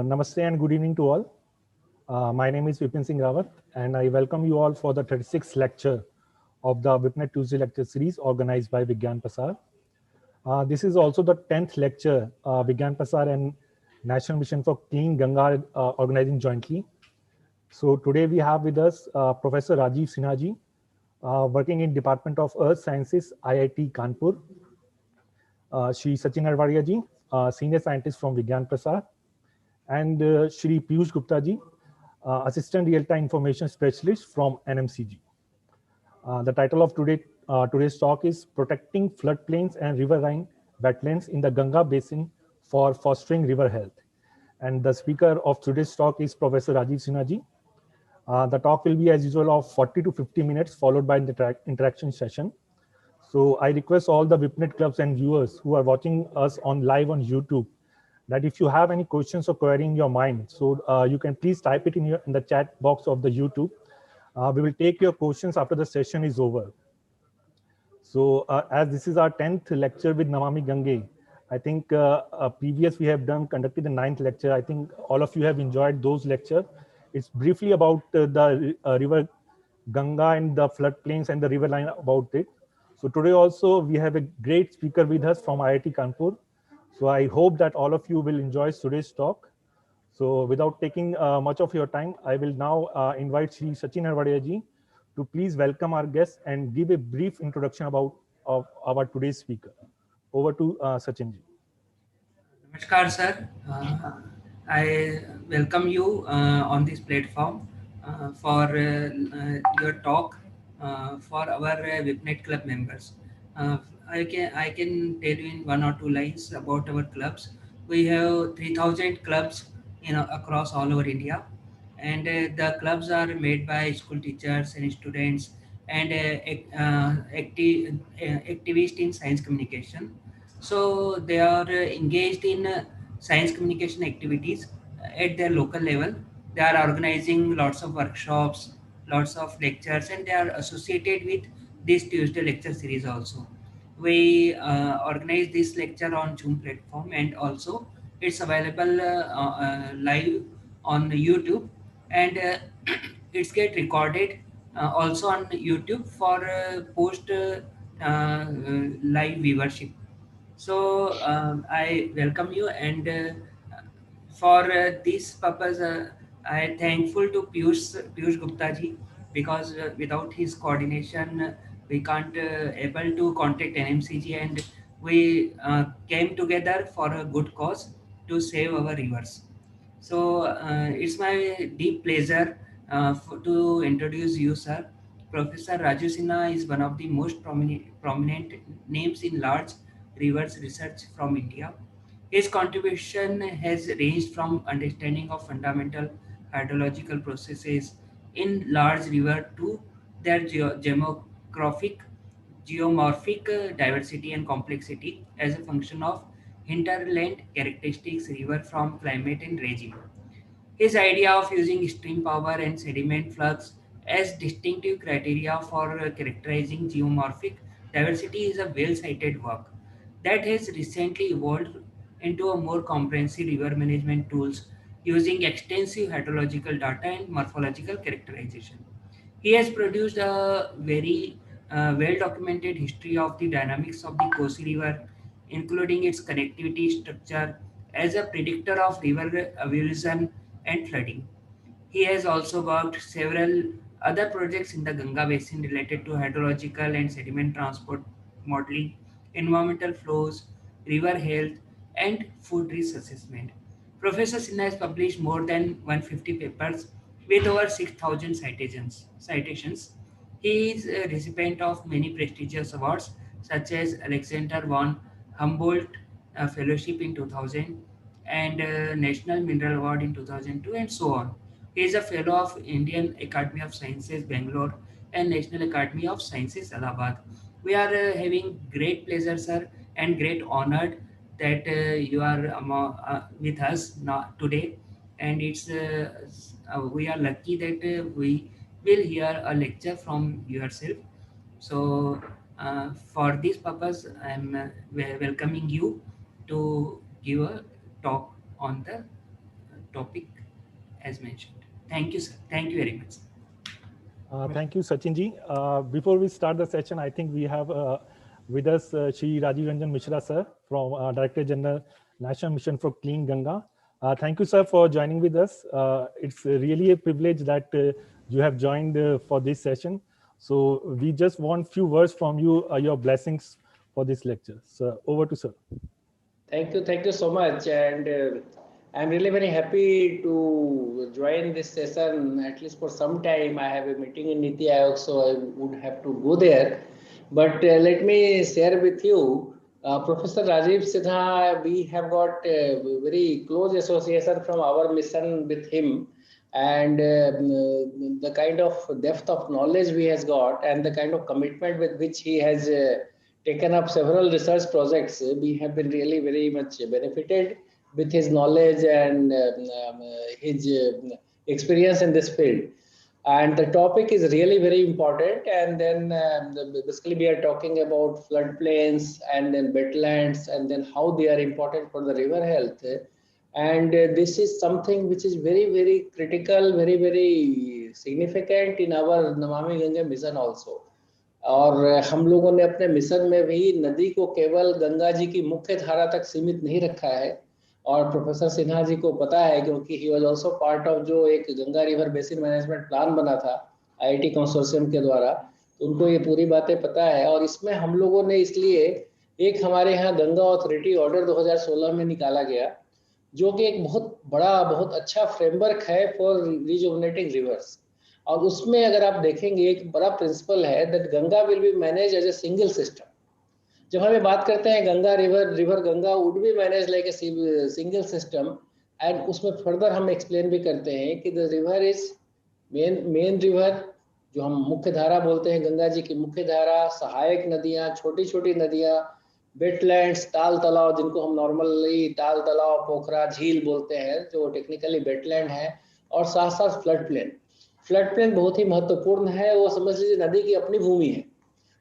Namaste and good evening to all. My name is Vipin Singh Rawat and I welcome you all for the 36th lecture of the WIPNet Tuesday lecture series organized by Vigyan Prasar. This is also the 10th lecture Vigyan Prasar and National Mission for Clean Ganga organizing jointly. So today we have with us Professor Rajiv Sinha ji, working in Department of Earth Sciences, IIT Kanpur. Shri Sachin Arvadia ji, Senior Scientist from Vigyan Prasar, and Shri Piyush Gupta ji, Assistant Real-Time Information Specialist from NMCG. The title of today's talk is Protecting Floodplains and Riverine Wetlands in the Ganga Basin for Fostering River Health. And the speaker of today's talk is Professor Rajiv Sinha ji. The talk will be as usual of 40 to 50 minutes followed by the interaction session. So I request all the WIPNet clubs and viewers who are watching us live on YouTube that if you have any questions or query in your mind, so you can please type it in the chat box of the YouTube. We will take your questions after the session is over. So as this is our 10th lecture with Namami Gange, I think previous we have conducted the 9th lecture. I think all of you have enjoyed those lectures. It's briefly about the river Ganga and the floodplains and the river line about it. So today also we have a great speaker with us from IIT Kanpur. So I hope that all of you will enjoy today's talk. So without taking much of your time, I will now invite Shri Sachin Arvadia ji to please welcome our guest and give a brief introduction about our today's speaker. Over to Sachin ji. Namaskar, sir. I welcome you on this platform for your talk for our WIPNet club members. I can tell you in one or two lines about our clubs. We have 3,000 clubs across all over India, and the clubs are made by school teachers and students and activists in science communication. So they are engaged in science communication activities at their local level. They are organizing lots of workshops, lots of lectures, and they are associated with this Tuesday lecture series also. We organize this lecture on Zoom platform, and also it's available live on YouTube, and it's get recorded also on YouTube for post live viewership. So I welcome you, and for this purpose, I am thankful to Piyush Gupta ji, because without his coordination, we can't able to contact NMCG, and we came together for a good cause to save our rivers. So it's my deep pleasure to introduce you, sir. Professor Rajiv Sinha is one of the most prominent names in large rivers research from India. His contribution has ranged from understanding of fundamental hydrological processes in large river to their geomorphic diversity and complexity as a function of hinterland characteristics river from climate and regime. His idea of using stream power and sediment flux as distinctive criteria for characterizing geomorphic diversity is a well cited work that has recently evolved into a more comprehensive river management tools using extensive hydrological data and morphological characterization. He has produced a very well documented history of the dynamics of the Kosi River, including its connectivity structure as a predictor of river evolution and flooding. He has also worked several other projects in the Ganga basin related to hydrological and sediment transport modeling, environmental flows, river health, and food risk assessment. Professor Sinha has published more than 150 papers with over 6,000 citations. He is a recipient of many prestigious awards such as Alexander von Humboldt Fellowship in 2000 and National Mineral Award in 2002, and so on. He is a fellow of Indian Academy of Sciences, Bangalore, and National Academy of Sciences, Allahabad. We are having great pleasure, sir, and great honored that you are with us now, today. And we are lucky that we will hear a lecture from yourself. So, for this purpose, I am welcoming you to give a talk on the topic as mentioned. Thank you, sir. Thank you very much. Thank you, Sachin ji. Before we start the session, I think we have with us Shri Rajiv Mishra sir from Director General National Mission for Clean Ganga. Thank you, sir, for joining with us. It's really a privilege that you have joined for this session. So we just want few words from you, your blessings for this lecture. So over to sir. Thank you so much, and I'm really very happy to join this session. At least for some time, I have a meeting in Niti Aayog, so I would have to go there. But let me share with you, Professor Rajiv Sinha. We have got a very close association from our mission with him, and the kind of depth of knowledge we has got, and the kind of commitment with which he has taken up several research projects. We have been really very much benefited with his knowledge and his experience in this field. And the topic is really very important. And then basically we are talking about floodplains and then wetlands and then how they are important for the river health. And this is something which is very, very critical, very, very significant in our Namami Ganga mission also. और हम लोगों ने अपने mission में भी नदी को केवल गंगा जी की मुख्य धारा तक सीमित नहीं रखा है, और प्रोफेसर सिन्हा जी को पता है क्योंकि he was also part of जो एक Ganga river basin management plan बना था आईआईटी कंसोर्शियम के द्वारा, तो उनको ये पूरी बातें पता है। और इसमें हम लोगों ने इसलिए एक हमारे यहाँ गंगा अथॉरिटी ऑर्डर 2016 में निकाला गया, जो कि एक बहुत बड़ा बहुत अच्छा फ्रेमवर्क है फॉर रिजुवनेटिंग रिवर्स। और उसमें अगर आप देखेंगे एक बड़ा प्रिंसिपल है that Ganga will be manage as a single system. जब हमें बात करते हैं Ganga river Ganga would be manage like a single system, and उसमें फर्दर हम एक्सप्लेन भी करते हैं कि the river is main river, जो हम मुख्य धारा बोलते हैं गंगा जी की मुख्य धारा, सहायक नदियाँ, छोटी छोटी नदियाँ, वेटलैंड्स, ताल तालाब जिनको हम नॉर्मली ताल तालाब, पोखरा, झील बोलते हैं जो टेक्निकली वेटलैंड है, और साथ साथ फ्लड प्लेन। फ्लड प्लेन बहुत ही महत्वपूर्ण है, वो समझ लीजिए नदी की अपनी भूमि है,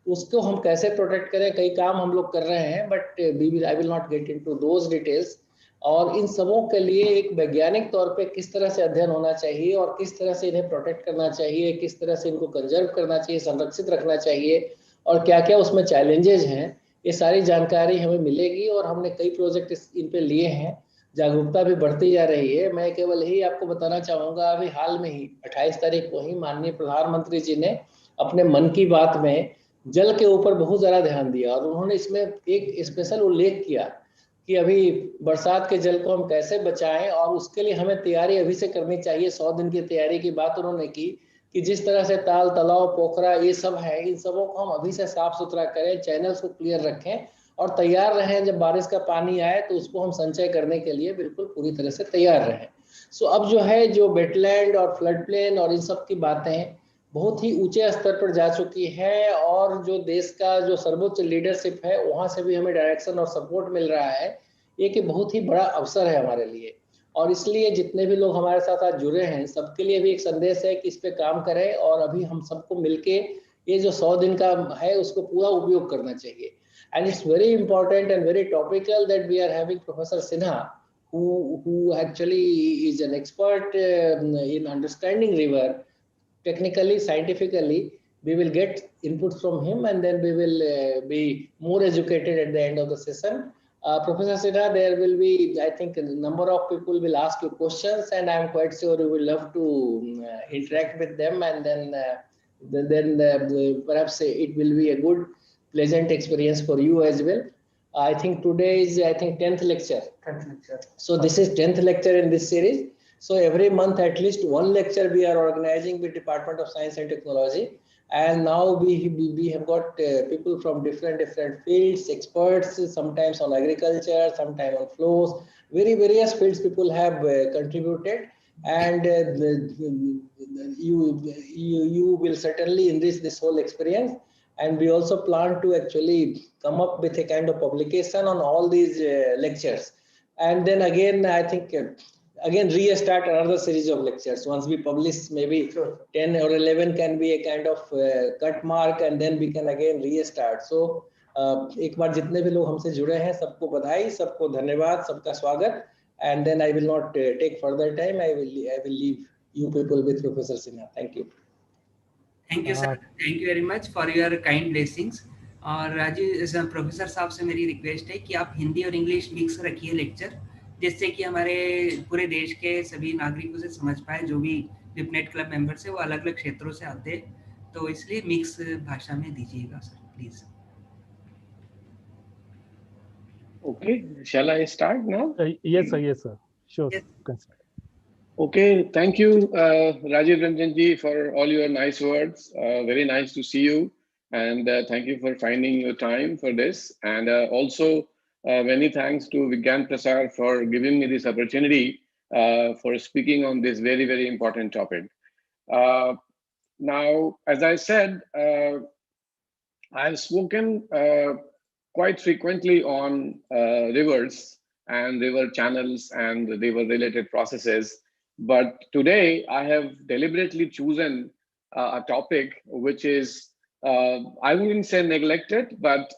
उसको हम कैसे प्रोटेक्ट करें, कई काम हम लोग कर रहे हैं, but I will not get into those details. और इन सबों के लिए एक वैज्ञानिक तौर पे किस तरह से अध्ययन होना चाहिए और किस तरह से इन्हें प्रोटेक्ट करना चाहिए, किस तरह से इनको कंजर्व करना चाहिए, संरक्षित रखना चाहिए, और क्या क्या उसमें चैलेंजेस हैं, ये सारी जानकारी हमें मिलेगी। और हमने कई प्रोजेक्ट इन पे लिए हैं, जागरूकता भी बढ़ती जा रही है। मैं केवल यही आपको बताना चाहूँगा, अभी हाल में ही 28 तारीख को ही माननीय प्रधानमंत्री जी ने अपने मन की बात में जल के ऊपर बहुत ज़्यादा ध्यान दिया, और उन्होंने इसमें एक स्पेशल उल्लेख किया कि अभी बरसात के जल को हम कैसे बचाएं, और उसके लिए हमें तैयारी अभी से करनी चाहिए। 100 दिन की तैयारी की बात उन्होंने की कि जिस तरह से ताल तालाब पोखरा ये सब है, इन सबों को हम अभी से साफ सुथरा करें, चैनल्स को क्लियर रखें और तैयार रहें, जब बारिश का पानी आए तो उसको हम संचय करने के लिए बिल्कुल पूरी तरह से तैयार रहें। सो अब जो है जो वेटलैंड और फ्लड प्लेन और इन सब की बातें बहुत ही ऊंचे स्तर पर जा चुकी है, और जो देश का जो सर्वोच्च लीडरशिप है वहाँ से भी हमें डायरेक्शन और सपोर्ट मिल रहा है। ये कि बहुत ही बड़ा अवसर है हमारे लिए, और इसलिए जितने भी लोग हमारे साथ आज जुड़े हैं सबके लिए भी एक संदेश है कि इस पे काम करें, और अभी हम सबको मिलके ये जो 100 दिन का है उसको पूरा उपयोग करना चाहिए। And it's very important and very topical that we are having Professor Sinha, who actually is an expert in understanding river technically, scientifically. We will get inputs from him, and then we will be more educated at the end of the session. Professor Sinha, there will be, I think, a number of people will ask you questions, and I am quite sure you will love to interact with them, and then perhaps it will be a good pleasant experience for you as well. I think today is 10th lecture. 10th lecture. So this is 10th lecture in this series. So every month at least one lecture we are organizing with Department of Science and Technology, and now we have got people from different fields, experts, sometimes on agriculture, sometimes on flows, various fields people have contributed, and you will certainly enrich this whole experience. And we also plan to actually come up with a kind of publication on all these lectures, and then again I think again restart another series of lectures once we publish. Maybe 10 or 11 can be a kind of cut mark, and then we can again restart. So एक बार जितने भी लोग हमसे जुड़े हैं सबको बधाई, सबको धन्यवाद, सबका स्वागत, And then I will not take further time. I will leave you people with Professor Sinha. Thank you. Thank you sir, thank you very much for your kind blessings. और राजीव प्रोफेसर साहब से मेरी रिक्वेस्ट है कि आप हिंदी और English mix रखिए lecture, जिससे कि हमारे पूरे देश के सभी नागरिकों से समझ पाए, जो भी विपनेट क्लब मेंबर्स है वो अलग अलग क्षेत्रों से आते हैं, तो इसलिए मिक्स भाषा में दीजिएगा sir please. Okay, shall I start now? Yes, sir. Yes, sir. Sure. Yes. Okay, thank you, Rajiv Ranjanji, for all your nice words. Very nice to see you, and thank you for finding your time for this. And also, many thanks to Vigyan Prasar for giving me this opportunity for speaking on this very, very important topic. Now, as I said, I've spoken quite frequently on rivers and river channels and river-related processes. But today, I have deliberately chosen a topic which is, I wouldn't say neglected, but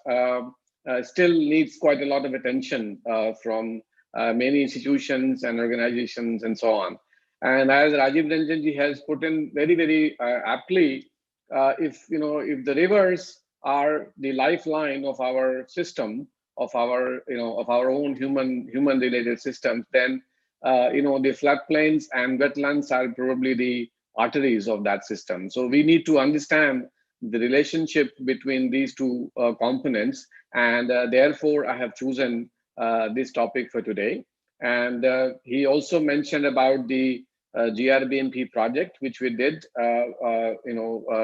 still needs quite a lot of attention from many institutions and organizations and so on. And as Rajiv Ranjanji has put in very, very aptly, if the rivers are the lifeline of our system, of our own human related systems, then the floodplains and wetlands are probably the arteries of that system. So we need to understand the relationship between these two components, and therefore I have chosen this topic for today. And he also mentioned about the GRBMP project, which we did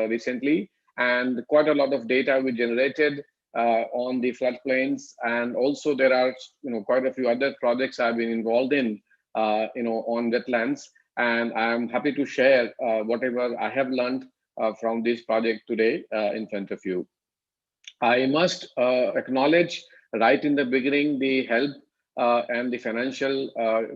recently, and quite a lot of data we generated on the floodplains. And also there are quite a few other projects I've been involved in on wetlands, and I'm happy to share whatever I have learned from this project today in front of you. I must acknowledge right in the beginning the help and the financial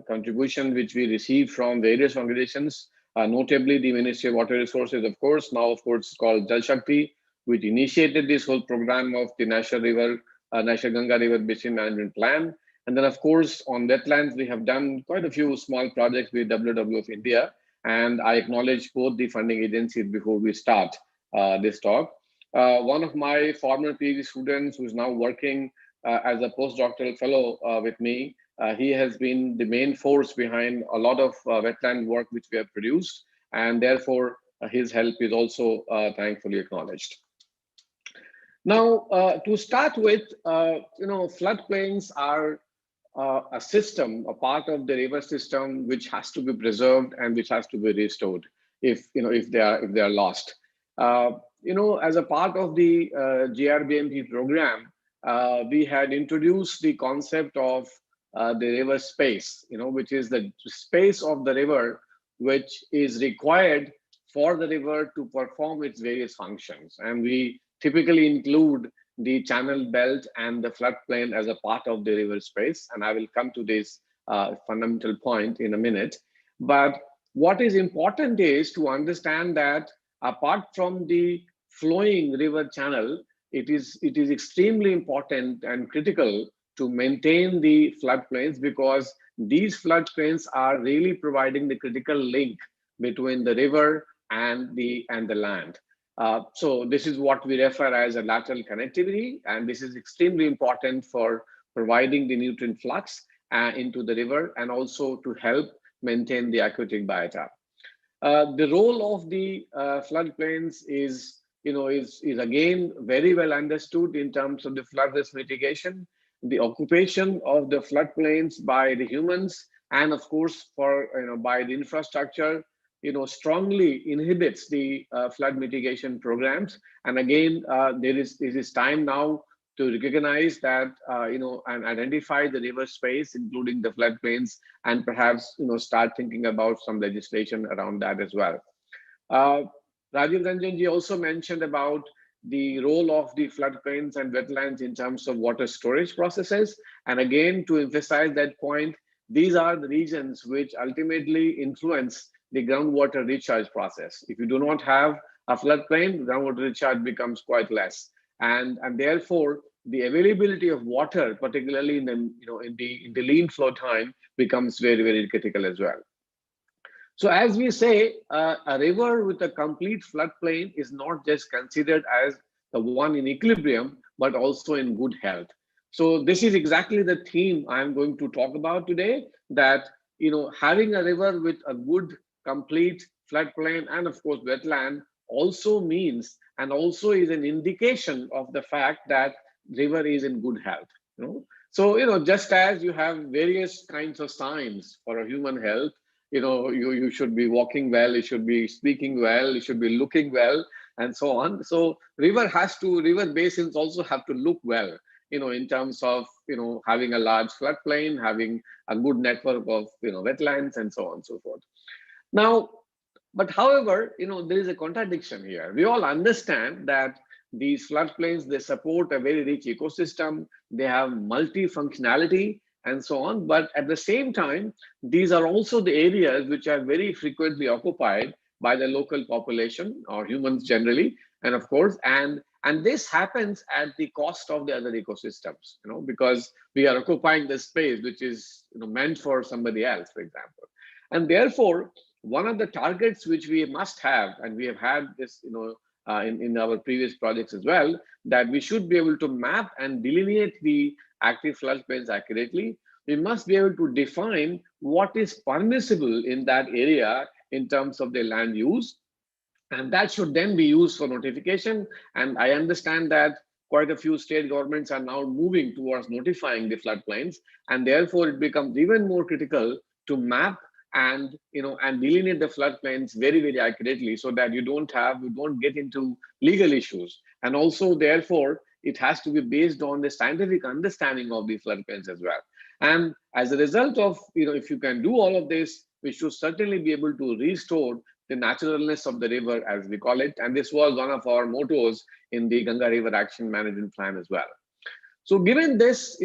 contribution which we received from various organizations, notably the Ministry of Water Resources, of course, now of course called Jal Shakti, which initiated this whole program of the National Ganga River Basin Management Plan. And then of course on wetlands, we have done quite a few small projects with WWF India. And I acknowledge both the funding agencies before we start this talk. One of my former PhD students who is now working as a postdoctoral fellow with me, he has been the main force behind a lot of wetland work which we have produced, and therefore his help is also thankfully acknowledged. Now, to start with, floodplains are a system, a part of the river system, which has to be preserved and which has to be restored if they are lost. As a part of the GRBMP program, we had introduced the concept of the river space, which is the space of the river which is required for the river to perform its various functions. And we typically include the channel belt and the floodplain as a part of the river space. And I will come to this fundamental point in a minute. But what is important is to understand that apart from the flowing river channel, it is extremely important and critical to maintain the floodplains, because these floodplains are really providing the critical link between the river and the land. So this is what we refer as a lateral connectivity, and this is extremely important for providing the nutrient flux into the river and also to help maintain the aquatic biota. The role of the floodplains is again very well understood in terms of the flood risk mitigation, the occupation of the floodplains by the humans, and of course by the infrastructure, strongly inhibits the flood mitigation programs. And again, there is time now to recognize that and identify the river space, including the floodplains, and perhaps start thinking about some legislation around that as well. Rajiv Ranjanji also mentioned about the role of the floodplains and wetlands in terms of water storage processes. And again, to emphasize that point, these are the regions which ultimately influence the groundwater recharge process. If you do not have a floodplain, groundwater recharge becomes quite less. And therefore, the availability of water, particularly in the in the lean flow time, becomes very, very critical as well. So as we say, a river with a complete floodplain is not just considered as the one in equilibrium, but also in good health. So this is exactly the theme I'm going to talk about today, that having a river with a good, complete floodplain and of course wetland also means and also is an indication of the fact that river is in good health. So just as you have various kinds of signs for a human health, you should be walking well, you should be speaking well, you should be looking well, and so on. So river basins also have to look well, in terms of having a large floodplain, having a good network of wetlands, and so on and so forth. Now, but however, there is a contradiction here. We all understand that these floodplains, they support a very rich ecosystem, they have multi-functionality and so on. But at the same time, these are also the areas which are very frequently occupied by the local population or humans generally. And of course, and this happens at the cost of the other ecosystems, because we are occupying the space which is meant for somebody else, for example. And therefore, one of the targets which we must have, and we have had this, in our previous projects as well, that we should be able to map and delineate the active floodplains accurately. We must be able to define what is permissible in that area in terms of the land use, and that should then be used for notification. And I understand that quite a few state governments are now moving towards notifying the floodplains, and therefore it becomes even more critical to map and and delineate the floodplains very, very accurately, so that you don't get into legal issues. And also, therefore, it has to be based on the scientific understanding of the floodplains as well. And as a result of, if you can do all of this, we should certainly be able to restore the naturalness of the river, as we call it. And this was one of our mottos in the Ganga River Action Management Plan as well. So given this,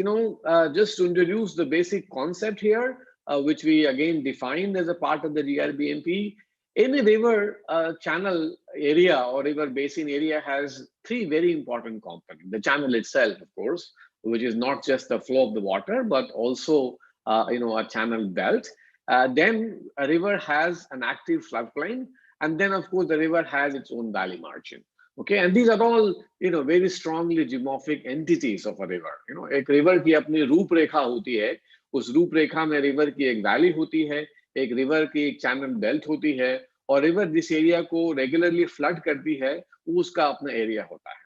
just to introduce the basic concept here, which we again defined as a part of the GRBMP, any river channel area or river basin area has three very important components. The channel itself, of course, which is not just the flow of the water, but also a channel belt. Then a river has an active floodplain, and then of course the river has its own valley margin. Okay, and these are all very strongly geomorphic entities of a river. एक river की अपनी रूपरेखा होती है, उस रूपरेखा में river की एक valley होती है, एक river की एक channel belt होती है, और river जिस area को regularly flood करती है, उसका अपना area होता है.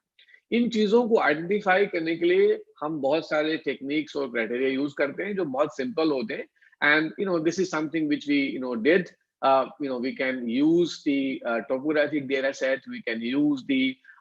इन चीजों को आइडेंटिफाई करने के लिए हम बहुत सारे टेक्निक्स और क्राइटेरिया यूज करते हैं जो बहुत सिंपल होते हैं. And this is something which we did. We can use the topographic data set, we can use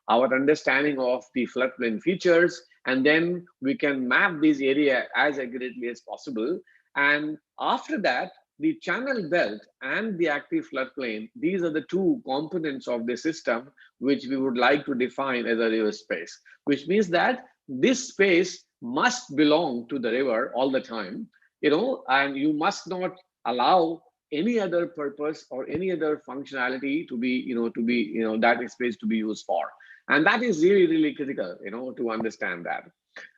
our understanding of the floodplain features, and then we can map this area as accurately as possible. And after that, the channel belt and the active floodplain, these are the two components of the system which we would like to define as a river space, which means that this space must belong to the river all the time, and you must not allow any other purpose or any other functionality to be, that space to be used for. And that is really, really critical, to understand that.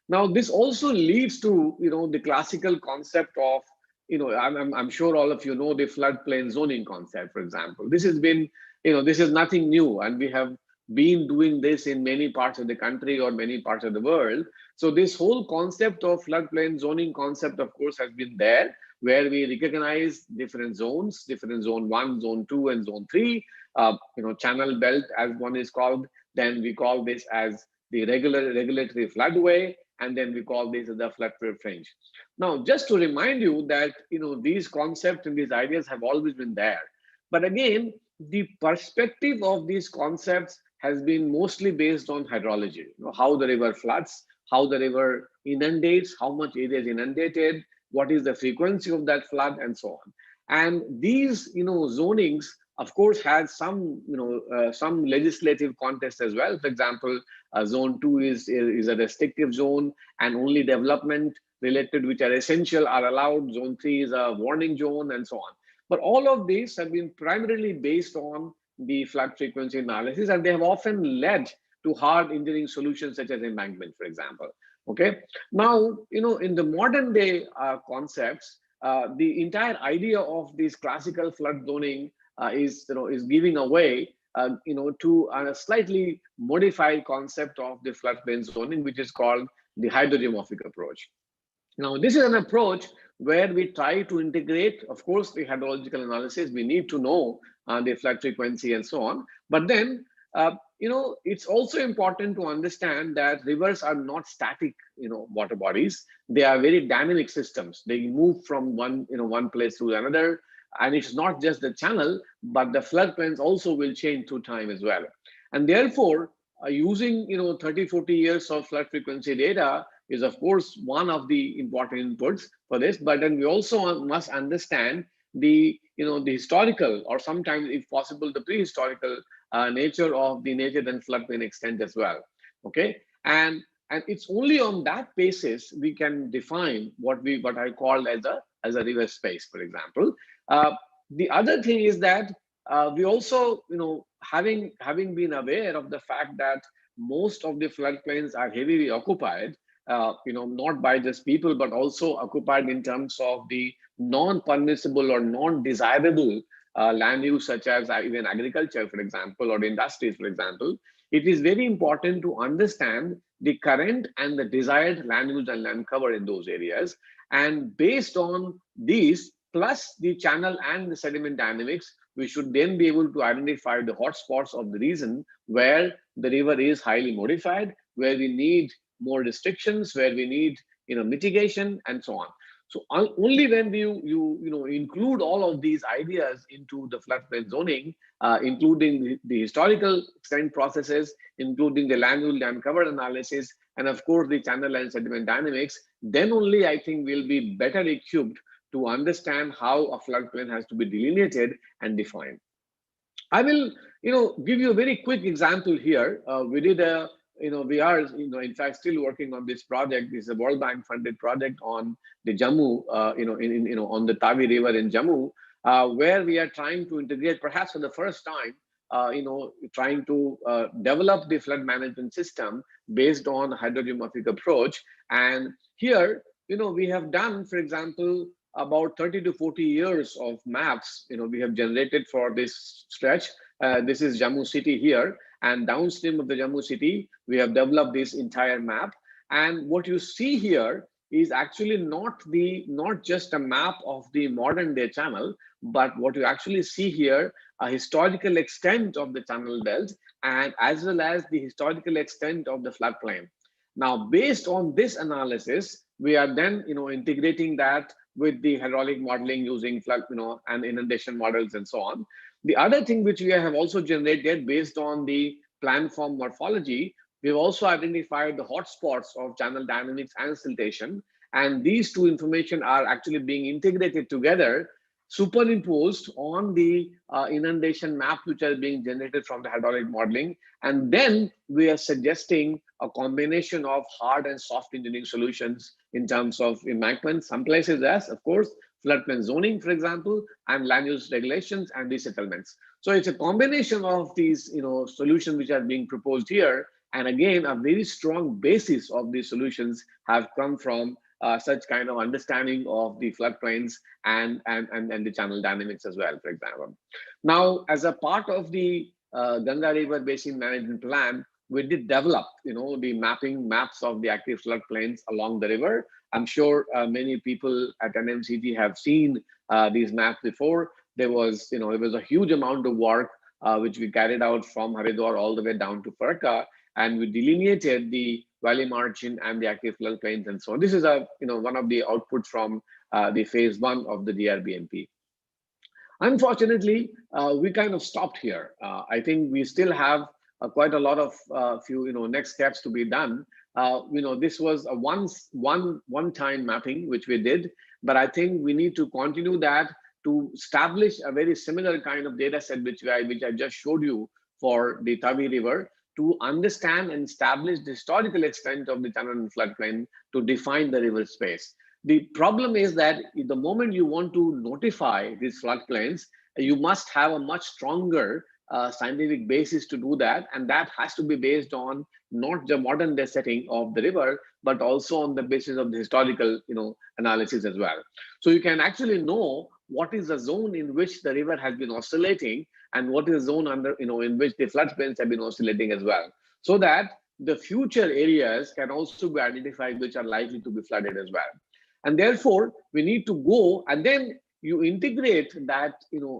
Now, this also leads to, the classical concept of, I'm sure all of you know the floodplain zoning concept, for example. This has been, this is nothing new, and we have been doing this in many parts of the country or many parts of the world. So this whole concept of floodplain zoning concept, of course, has been there, where we recognize different zones, different zone 1, zone 2, and zone 3, channel belt as one is called. Then we call this as the regulatory floodway, and then we call this as the floodplain fringe. Now, just to remind you that, these concepts and these ideas have always been there. But again, the perspective of these concepts has been mostly based on hydrology, how the river floods, how the river inundates, how much area is inundated, what is the frequency of that flood, and so on. And these, zonings, of course, has some, some legislative context as well. For example, zone 2 is a restrictive zone, and only development related which are essential are allowed. Zone 3 is a warning zone, and so on. But all of these have been primarily based on the flood frequency analysis, and they have often led to hard engineering solutions such as embankment, for example. Okay. Now, in the modern day concepts, the entire idea of this classical flood zoning is giving away, to a slightly modified concept of the floodplain zoning, which is called the hydrogeomorphic approach. Now, this is an approach where we try to integrate, of course, the hydrological analysis. We need to know the flood frequency and so on. But then, it's also important to understand that rivers are not static, water bodies. They are very dynamic systems. They move from one place to another. And it's not just the channel, but the floodplains also will change through time as well. And therefore, using 30, 40 years of flood frequency data is of course one of the important inputs for this, but then we also must understand the historical, or sometimes if possible the prehistorical nature of the nature and floodplain extent as well. Okay, and it's only on that basis we can define what I call as a river space, for example. The other thing is that we also, having been aware of the fact that most of the floodplains are heavily occupied, not by just people, but also occupied in terms of the non-permissible or non-desirable land use, such as even agriculture, for example, or industries, for example. It is very important to understand the current and the desired land use and land cover in those areas. And based on these, plus the channel and the sediment dynamics, we should then be able to identify the hotspots of the region where the river is highly modified, where we need more restrictions, where we need mitigation, and so on. So only when you include all of these ideas into the floodplain zoning, including the historical extent processes, including the land use land cover analysis, and of course the channel and sediment dynamics, then only I think we'll be better equipped to understand how a floodplain has to be delineated and defined. I will, give you a very quick example here. We did we are, in fact, still working on this project. This is a World Bank funded project on the Jammu, on the Tavi River in Jammu, where we are trying to integrate, perhaps for the first time, trying to develop the flood management system based on hydrogeomorphic approach. And here, we have done, for example, about 30 to 40 years of maps, we have generated for this stretch. This is Jammu city here, and downstream of the Jammu city, we have developed this entire map. And what you see here is actually not just a map of the modern day channel, but what you actually see here, a historical extent of the channel belt, and as well as the historical extent of the floodplain. Now, based on this analysis, we are then integrating that with the hydraulic modeling using flood, and inundation models and so on. The other thing which we have also generated based on the planform morphology, we've also identified the hotspots of channel dynamics and siltation. And these two information are actually being integrated together, superimposed on the inundation map, which are being generated from the hydraulic modeling. And then we are suggesting a combination of hard and soft engineering solutions in terms of embankment. Some places, yes, of course, floodplain zoning, for example, and land use regulations and resettlements. So it's a combination of these, solutions which are being proposed here. And again, a very strong basis of these solutions have come from such kind of understanding of the floodplains and the channel dynamics as well, for example. Now, as a part of the Ganga River Basin Management Plan, we did develop, the maps of the active floodplains along the river. I'm sure many people at NMCG have seen these maps before. There was, it was a huge amount of work which we carried out from Haridwar all the way down to Farka, and we delineated the valley margin and the active floodplains and so on. This is one of the outputs from the phase 1 of the DRBMP. Unfortunately, we kind of stopped here. I think we still have quite a lot of few next steps to be done. This was a one-time mapping which we did, but I think we need to continue that to establish a very similar kind of data set which I just showed you for the Tavi River, to understand and establish the historical extent of the channel and floodplain to define the river space. The problem is that the moment you want to notify these floodplains, you must have a much stronger scientific basis to do that, and that has to be based on not the modern day setting of the river, but also on the basis of the historical, analysis as well. So you can actually know what is the zone in which the river has been oscillating, and what is the zone under, in which the floodplains have been oscillating as well, so that the future areas can also be identified which are likely to be flooded as well. And therefore, we need to go, and then you integrate that,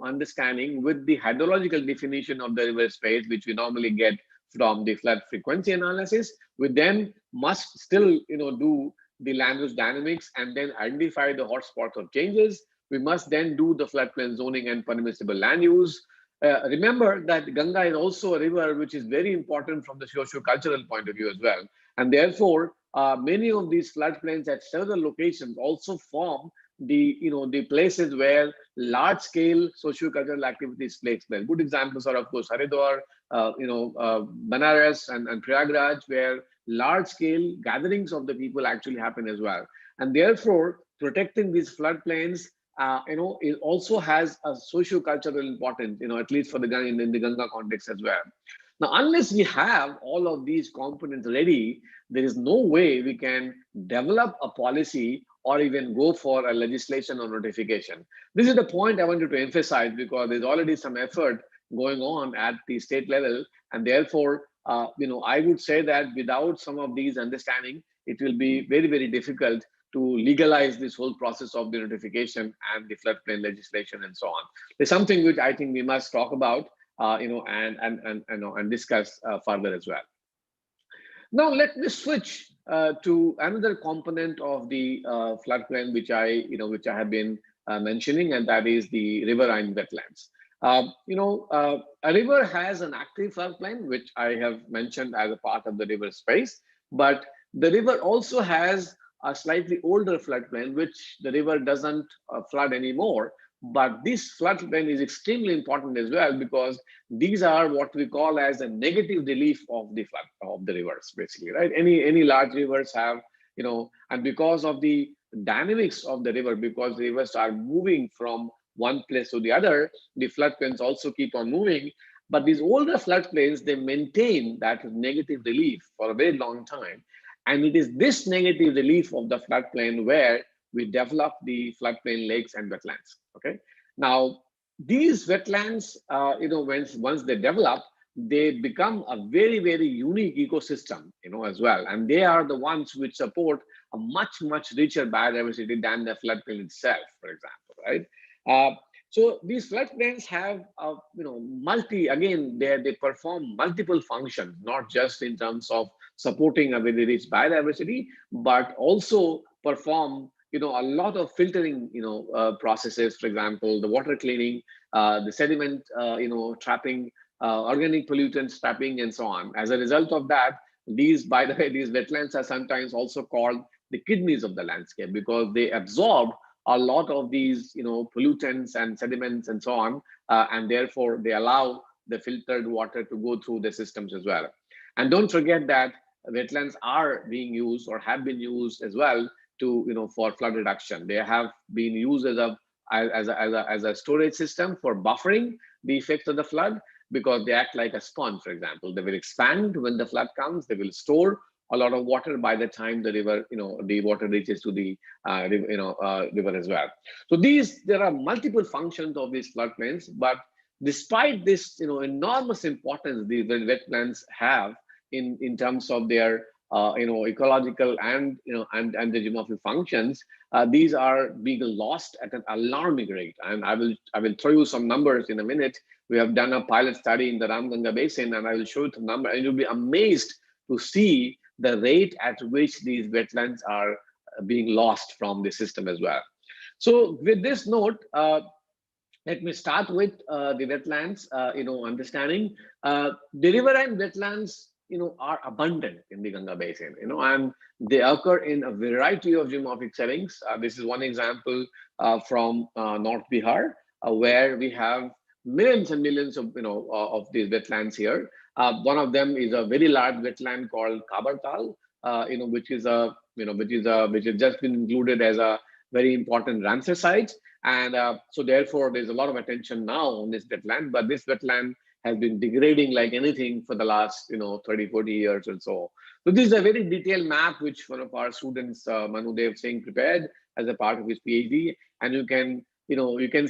understanding with the hydrological definition of the river space, which we normally get from the flood frequency analysis. We then must still, do the land use dynamics and then identify the hotspots of changes. We must then do the floodplain zoning and permissible land use. Remember that Ganga is also a river which is very important from the socio-cultural point of view as well. And therefore, many of these floodplains at several locations also form the places where large-scale socio-cultural activities take place. Good examples are, of course, Haridwar, Banaras, and Prayagraj, where large-scale gatherings of the people actually happen as well. And therefore, protecting these floodplains, it also has a socio-cultural importance, at least for the in the Ganga context as well. Now, unless we have all of these components ready, there is no way we can develop a policy or even go for a legislation or notification. This is the point I wanted to emphasize, because there's already some effort going on at the state level, and therefore, I would say that without some of these understanding, it will be very, very difficult to legalize this whole process of the notification and the floodplain legislation and so on. There's something which I think we must talk about, and discuss further as well. Now let me switch to another component of the floodplain, which I have been mentioning, and that is the riverine wetlands. A river has an active floodplain, which I have mentioned as a part of the river space, but the river also has a slightly older floodplain, which the river doesn't flood anymore. But this floodplain is extremely important as well, because these are what we call as a negative relief of the flood of the rivers, basically, right? Any large rivers have, and because of the dynamics of the river, because the rivers are moving from one place to the other, the floodplains also keep on moving. But these older floodplains, they maintain that negative relief for a very long time. And it is this negative relief of the floodplain where we develop the floodplain lakes and wetlands. Okay. Now, these wetlands, once they develop, they become a very, very unique ecosystem, as well. And they are the ones which support a much, much richer biodiversity than the floodplain itself, for example, right? So these floodplains have, they perform multiple functions, not just in terms of supporting a very rich biodiversity, but also perform, a lot of filtering, processes. For example, the water cleaning, the sediment, trapping, organic pollutants trapping, and so on. As a result of that, these wetlands are sometimes also called the kidneys of the landscape, because they absorb a lot of these, pollutants and sediments and so on, and therefore they allow the filtered water to go through the systems as well. And don't forget that wetlands are being used or have been used as well to, for flood reduction. They have been used as a storage system for buffering the effects of the flood, because they act like a sponge. For example, they will expand when the flood comes. They will store a lot of water by the time the river, the water reaches to the river as well. So there are multiple functions of these floodplains, but despite this, enormous importance the wetlands have in terms of their ecological and the geomorphic functions, these are being lost at an alarming rate. And I will throw you some numbers in a minute. We have done a pilot study in the Ganga basin, and I will show you the number, and you'll be amazed to see the rate at which these wetlands are being lost from the system as well. So with this note, let me start with the wetlands, understanding. The riverine wetlands, are abundant in the Ganga basin, and they occur in a variety of geomorphic settings. This is one example from North Bihar, where we have millions and millions of these wetlands here. One of them is a very large wetland called Kabartal, which has just been included as a very important Ramsar site. And so therefore, there's a lot of attention now on this wetland. But this wetland has been degrading like anything for the last 30-40 years or so. So this is a very detailed map which one of our students, Manudev Singh, prepared as a part of his PhD, and you can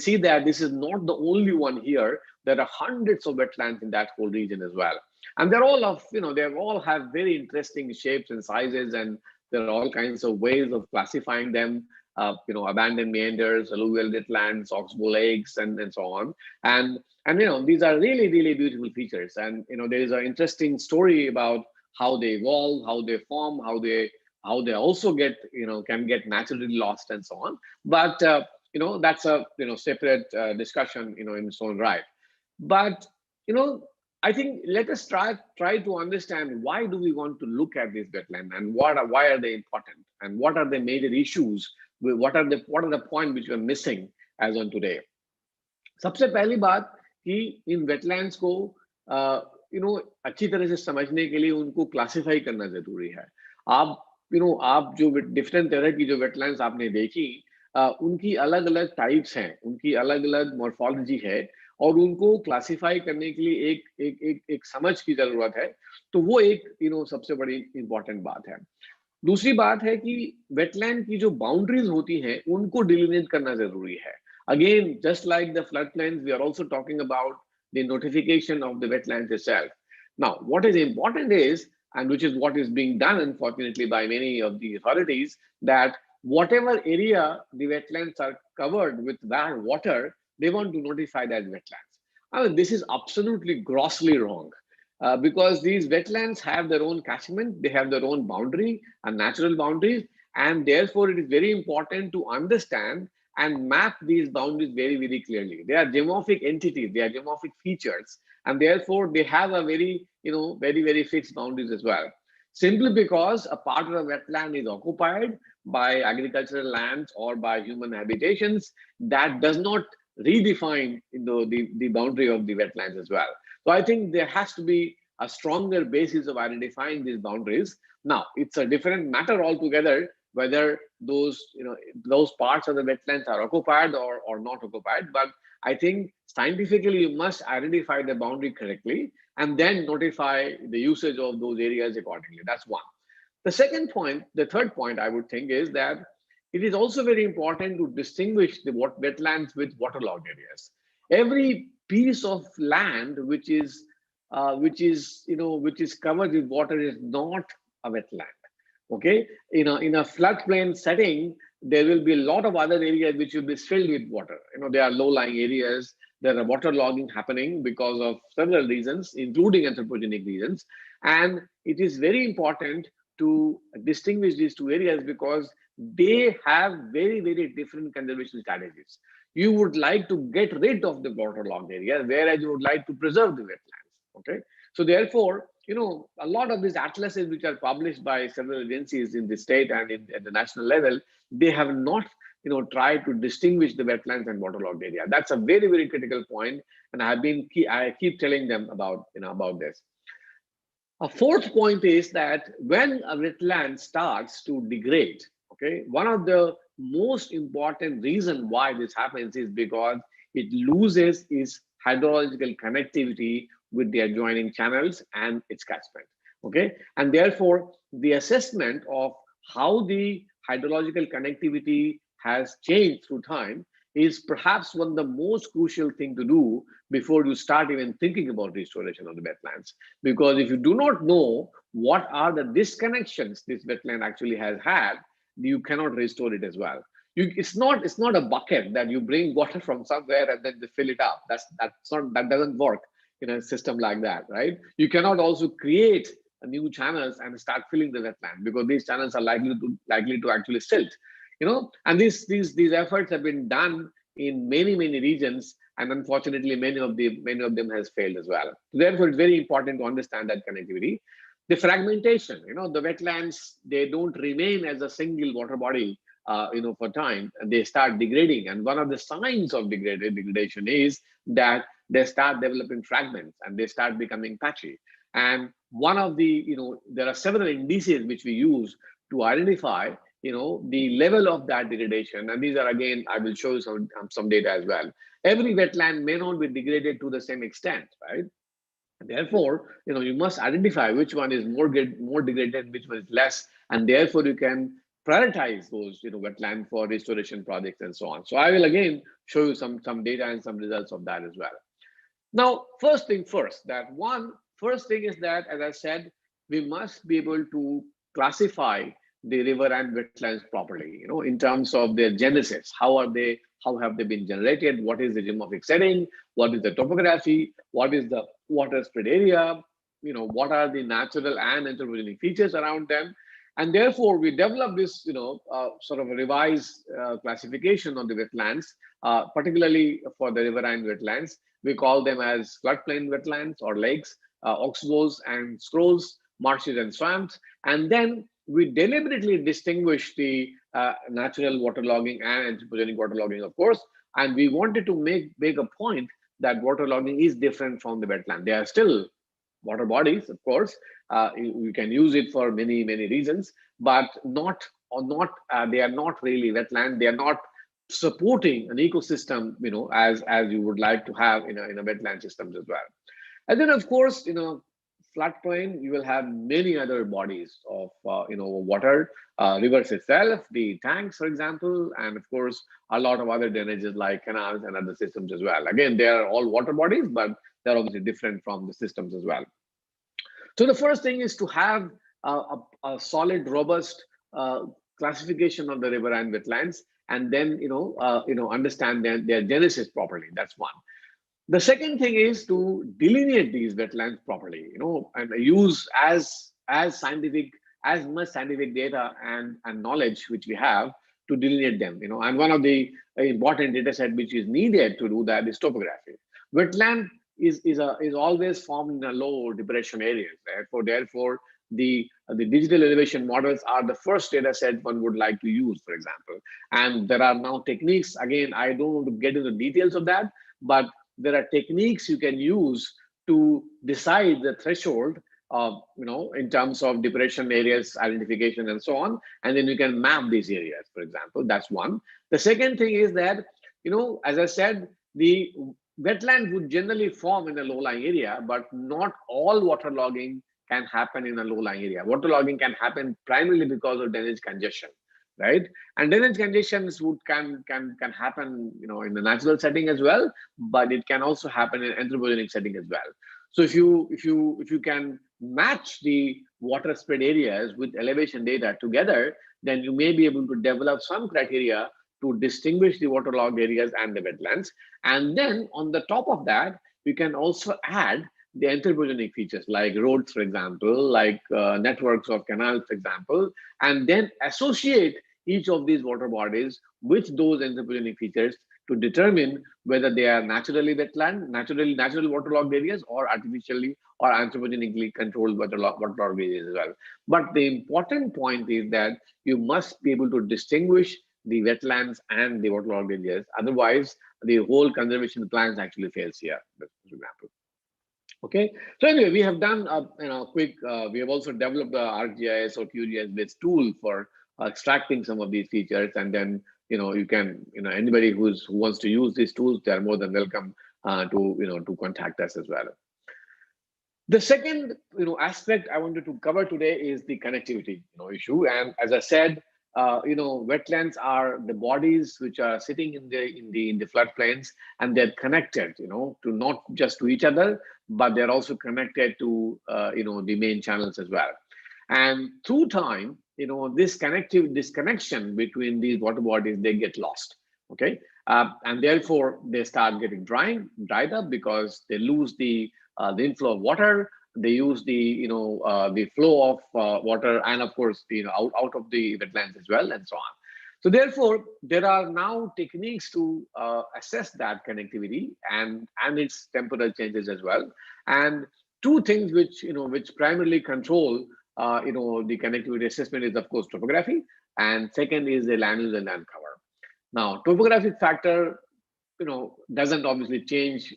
see that this is not the only one here. There are hundreds of wetlands in that whole region as well, and they're all of they all have very interesting shapes and sizes, and there are all kinds of ways of classifying them. Abandoned meanders, alluvial wetlands, oxbow lakes, and so on. And these are really, really beautiful features. And there is an interesting story about how they evolve, how they form, how they also get can get naturally lost and so on. But that's a separate discussion in its own right. But I think let us try to understand, why do we want to look at this wetland, and why are they important, and what are the major issues, what are the points which we are missing as on today. सबसे पहली बात कि इन wetlands को अच्छी तरह से समझने के लिए उनको क्लासिफाई करना जरूरी है। आप जो डिफरेंट तरह की जो वेटलैंड्स आपने देखी, उनकी अलग अलग टाइप्स हैं, उनकी अलग अलग मॉर्फोलॉजी है, और उनको क्लासिफाई करने के लिए एक समझ की जरूरत है। तो वो एक सबसे बड़ी इंपॉर्टेंट बात है। दूसरी बात है कि वेटलैंड की जो बाउंड्रीज होती हैं उनको डिलिनेट करना जरूरी है। Again, just like the floodplains, we are also talking about the notification of the wetlands itself. Now, what is important is, and which is what is being done, unfortunately, by many of the authorities, that whatever area the wetlands are covered with that water, they want to notify that wetlands. I mean, this is absolutely grossly wrong. Because these wetlands have their own catchment, they have their own boundary and natural boundaries, and therefore it is very important to understand and map these boundaries very, very clearly. They are geomorphic entities, they are geomorphic features, and therefore they have a very, very, very fixed boundaries as well. Simply because a part of a wetland is occupied by agricultural lands or by human habitations, that does not redefine the boundary of the wetlands as well. So I think there has to be a stronger basis of identifying these boundaries. Now, it's a different matter altogether whether those parts of the wetlands are occupied or not occupied. But I think scientifically you must identify the boundary correctly and then notify the usage of those areas accordingly. That's one. The third point I would think is that it is also very important to distinguish the wetlands with waterlogged areas. Every piece of land which is covered with water is not a wetland. Okay, in a floodplain setting, there will be a lot of other areas which will be filled with water. There are low-lying areas. There are waterlogging happening because of several reasons, including anthropogenic reasons. And it is very important to distinguish these two areas because they have very, very different conservation strategies. You would like to get rid of the waterlogged area, whereas you would like to preserve the wetlands. Okay, so therefore, a lot of these atlases which are published by several agencies in the state and at the national level, they have not, tried to distinguish the wetlands and waterlogged area. That's a very, very critical point, and I keep telling them about this. A fourth point is that when a wetland starts to degrade, okay, one of the most important reason why this happens is because it loses its hydrological connectivity with the adjoining channels and its catchment. Okay, and therefore the assessment of how the hydrological connectivity has changed through time is perhaps one of the most crucial thing to do before you start even thinking about restoration of the wetlands. Because if you do not know what are the disconnections this wetland actually has had, you cannot restore it as well. It's not a bucket that you bring water from somewhere and then they fill it up. That doesn't work in a system like that, right? You cannot also create new channels and start filling the wetland because these channels are likely to actually silt, and these efforts have been done in many regions, and unfortunately many of them has failed as well. Therefore, it's very important to understand that connectivity. The fragmentation, the wetlands, they don't remain as a single water body for time, and they start degrading. And one of the signs of degradation is that they start developing fragments and they start becoming patchy. And one of the, there are several indices which we use to identify, the level of that degradation. And these are, again, I will show you some data as well. Every wetland may not be degraded to the same extent, right? Therefore, you must identify which one is more degraded, which one is less, and therefore you can prioritize those, wetland for restoration projects and so on. So I will again show you some data and some results of that as well. Now, first thing first, first thing is that, as I said, we must be able to classify the river and wetlands properly, in terms of their genesis. How have they been generated? What is the geomorphic setting? What is the topography? What is the water spread area? What are the natural and anthropogenic features around them? And therefore, we developed this, sort of a revised classification of the wetlands, particularly for the riverine wetlands. We call them as floodplain wetlands or lakes, oxbows and scrolls, marshes and swamps. And then we deliberately distinguish the natural waterlogging and anthropogenic waterlogging, of course. And we wanted to make a point that waterlogging is different from the wetland. They are still water bodies, of course. You can use it for many reasons, but they are not really wetland. They are not supporting an ecosystem, as you would like to have in a wetland systems as well. And then, of course, floodplain, you will have many other bodies of water, rivers itself, the tanks, for example, and of course a lot of other drainages like canals and other systems as well. Again, they are all water bodies, but they're obviously different from the systems as well. So the first thing is to have a solid, robust classification of the river and wetlands, and then understand their genesis properly. That's one. The second thing is to delineate these wetlands properly, and use as much scientific data and knowledge which we have to delineate them. And one of the important data set which is needed to do that is topography. Wetland is always formed in a low depression areas. Therefore, the digital elevation models are the first data set one would like to use, for example. And there are now techniques. Again, I don't want to get into the details of that, but there are techniques you can use to decide the threshold of, in terms of depression areas identification and so on, and then you can map these areas, for example. That's one. The second thing is that, as I said, the wetland would generally form in a low-lying area, but not all waterlogging can happen in a low-lying area. Waterlogging can happen primarily because of drainage congestion, right? And drainage congestions can happen, in the natural setting as well, but it can also happen in anthropogenic setting as well. So if you can match the water spread areas with elevation data together, then you may be able to develop some criteria to distinguish the waterlogged areas and the wetlands. And then on the top of that, you can also add the anthropogenic features like roads, for example, like networks of canals, for example, and then associate each of these water bodies with those anthropogenic features to determine whether they are naturally wetland, natural waterlogged areas, or artificially or anthropogenically controlled waterlogged areas as well. But the important point is that you must be able to distinguish the wetlands and the waterlogged areas. Otherwise, the whole conservation plans actually fails here, for example. Okay, so anyway, we have done quick. We have also developed the ArcGIS or QGIS-based tool for extracting some of these features, and then you can anybody who wants to use these tools, they are more than welcome to contact us as well. The second aspect I wanted to cover today is the connectivity issue, and as I said, wetlands are the bodies which are sitting in the floodplains, and they're connected, to not just to each other, but they're also connected to the main channels as well. And through time, this connection between these water bodies, they get lost. Okay, and therefore they start getting dried up because they lose the inflow of water. They use the flow of water, and of course out of the wetlands as well, and so on. So therefore, there are now techniques to assess that connectivity and its temporal changes as well. And two things which primarily control the connectivity assessment is, of course, topography, and second is the land use and land cover. Now, topographic factor doesn't obviously change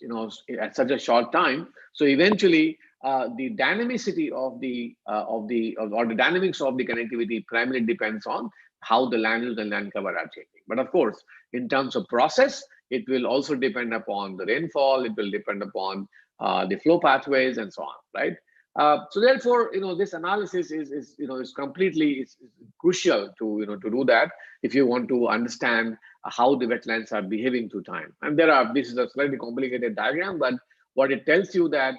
at such a short time. So eventually, the dynamicity or the dynamics of the connectivity primarily depends on how the land use and land cover are changing. But of course, in terms of process, It will also depend upon the rainfall. It will depend upon the flow pathways and so on, right? So therefore, this analysis is completely is crucial to to do that if you want to understand how the wetlands are behaving through time. And this is a slightly complicated diagram, but what it tells you that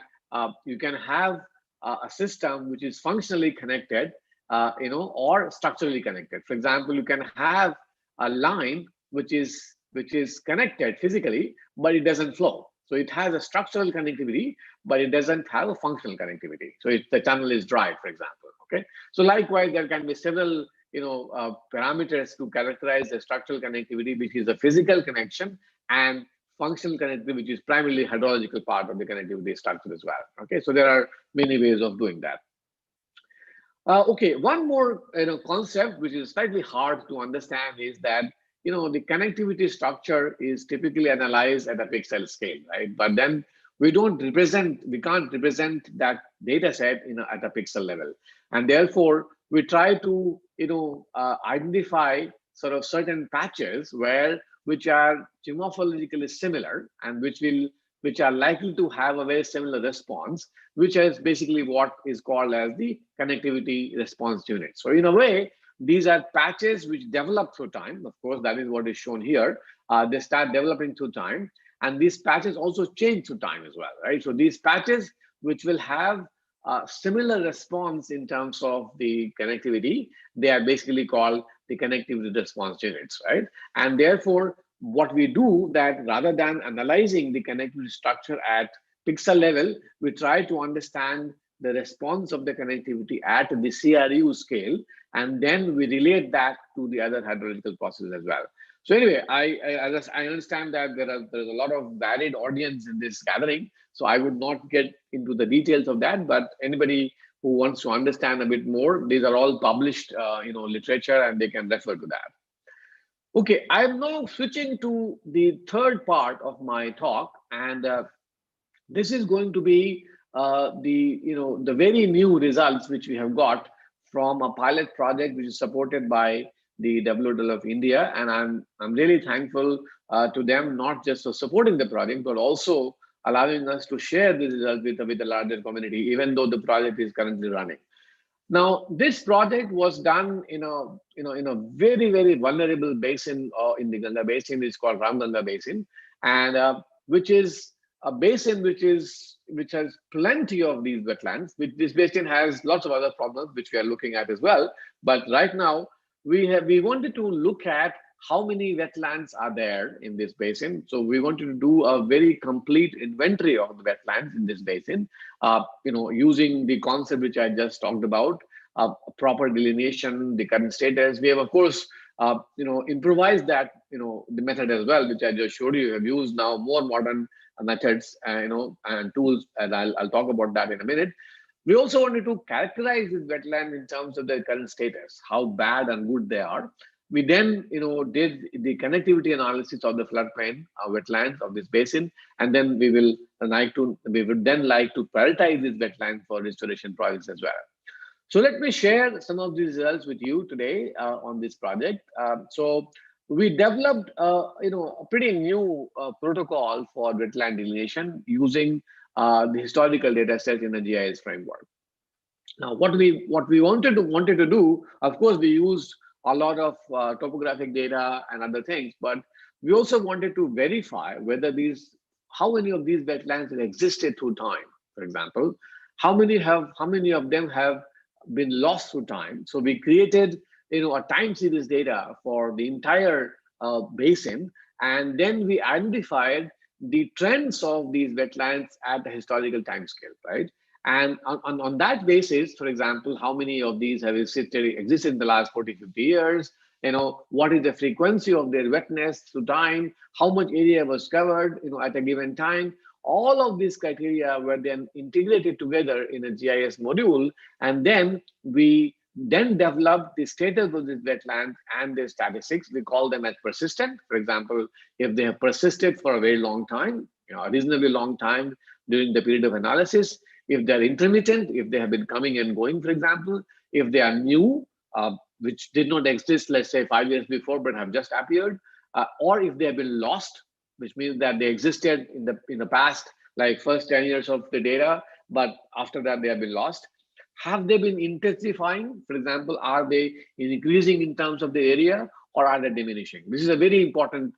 you can have a system which is functionally connected, or structurally connected. For example, you can have a line which is connected physically, but it doesn't flow. So it has a structural connectivity, but it doesn't have a functional connectivity. So if the channel is dry, for example, okay. So likewise, there can be several parameters to characterize the structural connectivity, which is a physical connection, and functional connectivity, which is primarily hydrological part of the connectivity structure as well. Okay, so there are many ways of doing that. Okay, one more concept which is slightly hard to understand is that the connectivity structure is typically analyzed at a pixel scale, right? But then we can't represent that data set at a pixel level, and therefore we try to identify sort of certain patches which are morphologically similar and which are likely to have a very similar response, which is basically what is called as the connectivity response unit. So in a way, these are patches which develop through time. Of course, that is what is shown here. They start developing through time, and these patches also change through time as well, right? So these patches which will have a similar response in terms of the connectivity, they are basically called the connectivity response units, right? And therefore, what we do that rather than analyzing the connectivity structure at pixel level, we try to understand the response of the connectivity at the CRU scale, and then we relate that to the other hydrological processes as well. So anyway, I understand that there's a lot of varied audience in this gathering, so I would not get into the details of that. But anybody who wants to understand a bit more, these are all published, literature, and they can refer to that. Okay, I'm now switching to the third part of my talk, and this is going to be the very new results which we have got from a pilot project which is supported by the WWF of India, and I'm really thankful to them, not just for supporting the project, but also allowing us to share the results with the larger community, even though the project is currently running. Now, this project was done in a very, very vulnerable basin in the Ganga basin. It's called Ganga basin, and which is a basin which has plenty of these wetlands. This basin has lots of other problems which we are looking at as well. But right now, we wanted to look at how many wetlands are there in this basin. So we wanted to do a very complete inventory of the wetlands in this basin, using the concept which I just talked about, proper delineation, the current status. We have, of course, improvised that, the method as well, which I just showed you. We have used now more modern methods, and tools, and I'll talk about that in a minute. We also wanted to characterize this wetland in terms of their current status, how bad and good they are. We then, did the connectivity analysis of the floodplain wetlands of this basin, and then we would then like to prioritize this wetland for restoration projects as well. So let me share some of these results with you today on this project. So we developed, a pretty new protocol for wetland delineation using the historical data set in a GIS framework. Now, what we wanted to do, of course, we used a lot of topographic data and other things, but we also wanted to verify whether how many of these wetlands have existed through time. For example, how many of them have been lost through time. So we created, a time series data for the entire basin, and then we identified the trends of these wetlands at the historical time scale, right? And on that basis, for example, how many of these have existed in the last 40, 50 years? What is the frequency of their wetness through time? How much area was covered, at a given time? All of these criteria were then integrated together in a GIS module, and then we developed the status of these wetlands and their statistics. We call them as persistent. For example, if they have persisted for a very long time, a reasonably long time during the period of analysis. If they're intermittent, if they have been coming and going, for example, if they are new, which did not exist, let's say 5 years before, but have just appeared, or if they have been lost, which means that they existed in the past, like first 10 years of the data, but after that they have been lost. Have they been intensifying? For example, are they increasing in terms of the area, or are they diminishing? This is a very important,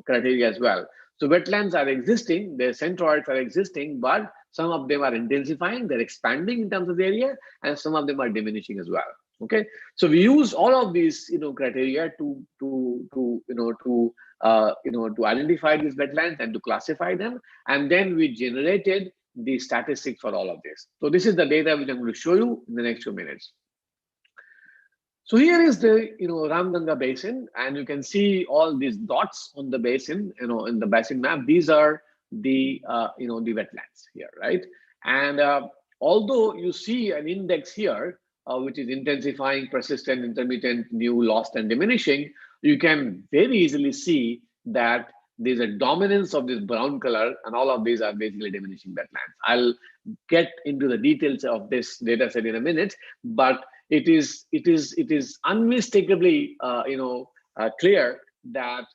criteria as well. So wetlands are existing, the centroids are existing, but some of them are intensifying, they're expanding in terms of the area, and some of them are diminishing as well. Okay, so we use all of these, criteria to identify these wetlands and to classify them, and then we generated the statistics for all of this. So this is the data which I'm going to show you in the next few minutes. So here is the Ganga basin, and you can see all these dots on the basin, in the basin map. These are the the wetlands here, right? And although you see an index here, which is intensifying, persistent, intermittent, new, lost, and diminishing, you can very easily see that there's a dominance of this brown color, and all of these are basically diminishing wetlands. I'll get into the details of this data set in a minute, but it is unmistakably clear that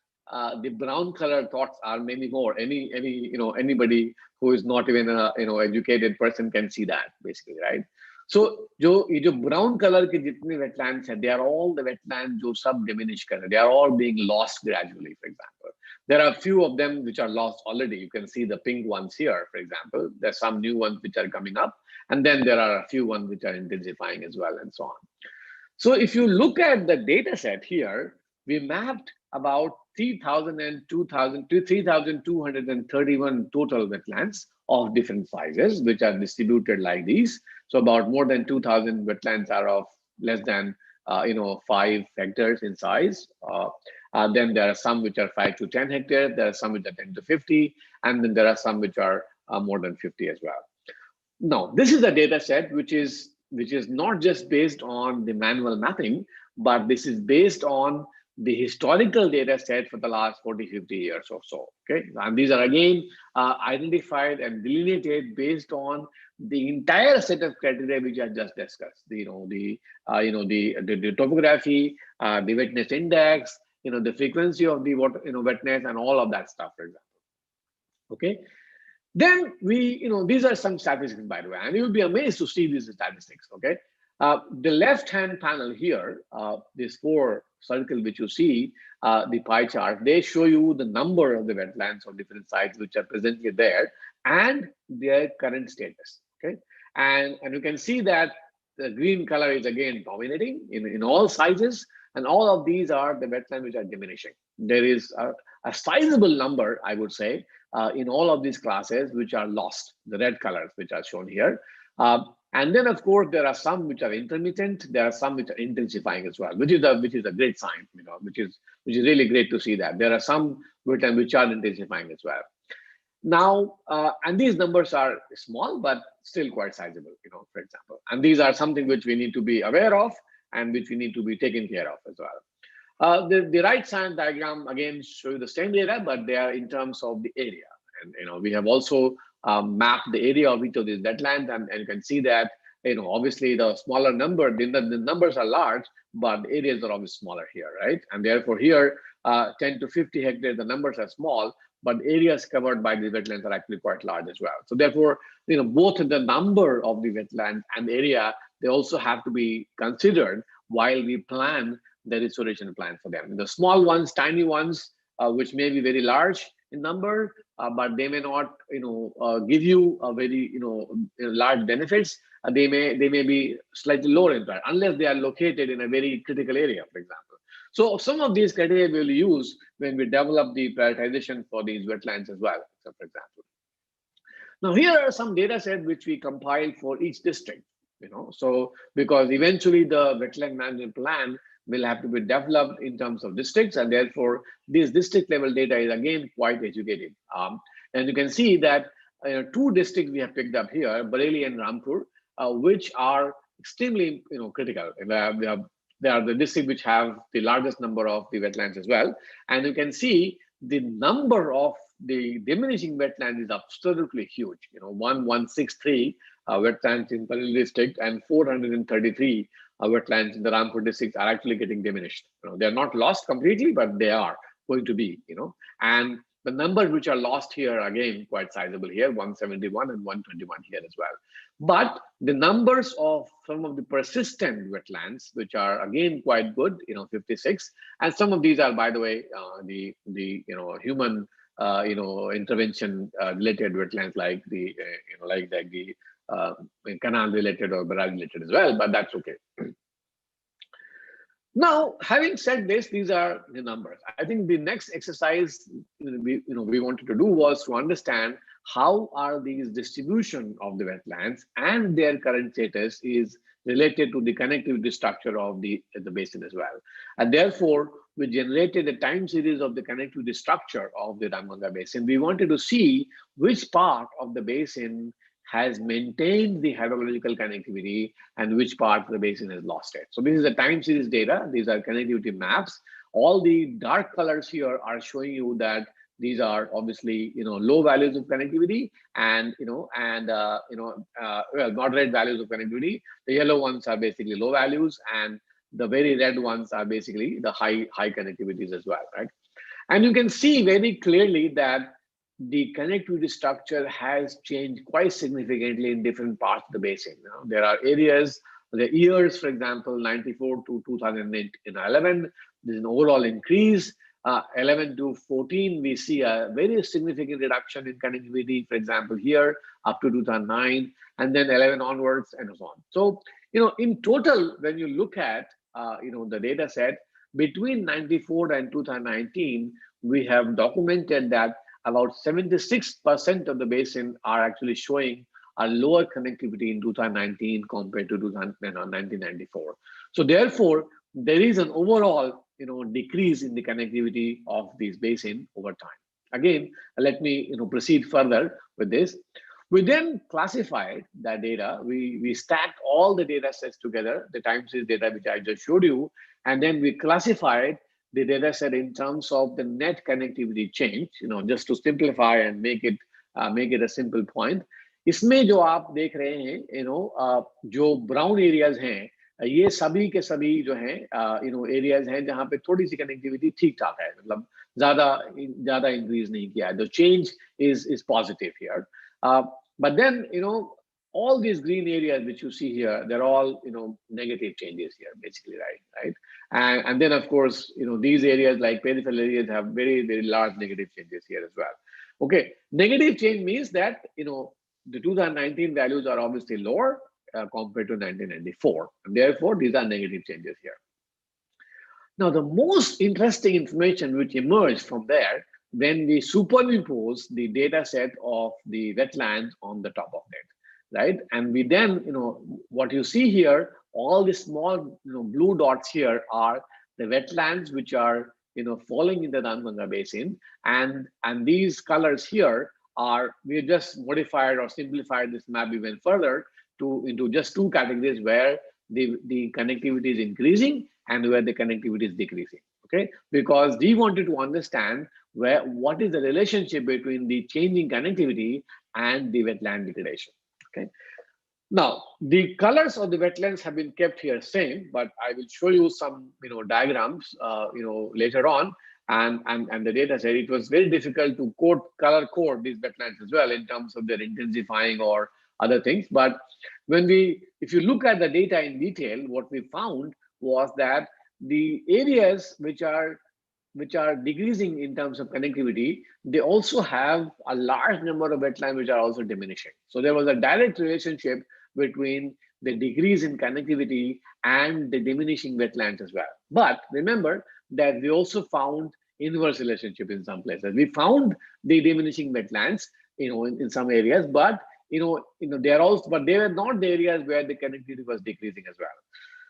the brown color dots are many more. Anybody who is not even a educated person can see that, basically, right? So जो brown color के जितने wetlands हैं, they are all the wetlands जो सब diminish कर रहे हैं. They are all being lost gradually. For example, there are a few of them which are lost already. You can see the pink ones here, for example. There's some new ones which are coming up, and then there are a few ones which are intensifying as well, and so on. So if you look at the data set here, we mapped about 3,231 total wetlands of different sizes, which are distributed like these. So about more than 2,000 wetlands are of less than 5 hectares in size. Then there are some which are 5 to 10 hectares. There are some which are 10 to 50, and then there are some which are more than 50 as well. Now, this is a data set which is not just based on the manual mapping, but this is based on the historical data set for the last 40, 50 years or so. Okay, and these are again identified and delineated based on the entire set of criteria which I just discussed. The topography, the wetness index, the frequency of the water, wetness, and all of that stuff, for example. Okay. Then these are some statistics, by the way, and you'll be amazed to see these statistics. Okay, the left-hand panel here, this 4 circle which you see, the pie chart, they show you the number of the wetlands of different sites which are presently there and their current status. Okay, and you can see that the green color is again dominating in all sizes, and all of these are the wetlands which are diminishing. There is a sizable number, I would say, in all of these classes which are lost, the red colors which are shown here. And then of course there are some which are intermittent, there are some which are intensifying as well, which is a great sign, which is really great to see that there are some which are intensifying as well. Now, and these numbers are small but still quite sizable, for example, and these are something which we need to be aware of and which we need to be taken care of as well. The right side diagram again show you the same data, but they are in terms of the area. And we have also mapped the area of each of these wetlands, and you can see that obviously the smaller number, the numbers are large, but the areas are always smaller here, right? And therefore here 10 to 50 hectares, the numbers are small, but areas covered by the wetlands are actually quite large as well. So therefore, both the number of the wetland and the area, they also have to be considered while we plan the restoration plan for them. The small ones, tiny ones, which may be very large in number, but they may not, give you a very, large benefits. They may be slightly lower in price unless they are located in a very critical area, for example. So some of these criteria we'll use when we develop the prioritization for these wetlands as well, so for example. Now here are some data sets which we compiled for each district, so because eventually the wetland management plan will have to be developed in terms of districts, and therefore this district level data is again quite educated. And you can see that 2 districts we have picked up here, Bareilly and Rampur, which are extremely critical. They are the districts which have the largest number of the wetlands as well. And you can see the number of the diminishing wetlands is absolutely huge. 1163 wetlands in Bareilly district and 433 wetlands in the Rampur district are actually getting diminished. They're not lost completely, but they are going to be, and The numbers which are lost here, again, quite sizable here, 171 and 121 here as well. But the numbers of some of the persistent wetlands, which are again quite good, 56, and some of these are, by the way, the human intervention related wetlands, like the canal related or barrage related as well, but that's okay. Now, having said this, these are the numbers. I think the next exercise we wanted to do was to understand how are these distribution of the wetlands and their current status is related to the connectivity structure of the basin as well. And therefore, we generated a time series of the connectivity structure of the Ganga basin. We wanted to see which part of the basin has maintained the hydrological connectivity and which part of the basin has lost it. So this is a time series data. These are connectivity maps. All the dark colors here are showing you that these are obviously low values of connectivity and moderate values of connectivity. The yellow ones are basically low values, and the very red ones are basically the high connectivities as well, right? And you can see very clearly that the connectivity structure has changed quite significantly in different parts of the basin. There are areas, the years, for example, 94 to 2011, there's an overall increase. 11 to 14, we see a very significant reduction in connectivity, for example, here up to 2009, and then 11 onwards and so on. So, in total, when you look at, the data set between 94 and 2019, we have documented that about 76% of the basin are actually showing a lower connectivity in 2019 compared to 1994. So therefore, there is an overall decrease in the connectivity of these basin over time. Again, let me proceed further with this. We then classified that data. We stacked all the data sets together, the time series data which I just showed you, and then we classified the data set in terms of the net connectivity change, just to simplify and make it a simple point. इसमें जो आप देख रहे हैं, जो brown areas हैं, ये सभी के सभी जो हैं, areas हैं जहाँ पे थोड़ी सी connectivity ठीक ठाक है, मतलब ज़्यादा increase नहीं किया है. The change is positive here. But then, all these green areas which you see here, they're all, negative changes here, basically, right? And then, of course, these areas like peripheral areas have very, very large negative changes here as well. Okay, negative change means that, the 2019 values are obviously lower compared to 1994. And therefore, these are negative changes here. Now, the most interesting information which emerged from there when we superimpose the data set of the wetlands on the top of it. Right, and we then, what you see here, all the small, blue dots here are the wetlands which are, falling in the Ganga basin, and these colors here are, we just modified or simplified this map even further into just two categories where the connectivity is increasing and where the connectivity is decreasing. Okay, because we wanted to understand what is the relationship between the changing connectivity and the wetland degradation. Okay. Now, the colors of the wetlands have been kept here same, but I will show you some, diagrams, later on, and the data set. It was very difficult to color code these wetlands as well in terms of their intensifying or other things. But if you look at the data in detail, what we found was that the areas which are decreasing in terms of connectivity, they also have a large number of wetlands which are also diminishing. So there was a direct relationship between the decrease in connectivity and the diminishing wetlands as well. But remember that we also found inverse relationship in some places. We found the diminishing wetlands, in some areas, but they are also, but they were not the areas where the connectivity was decreasing as well.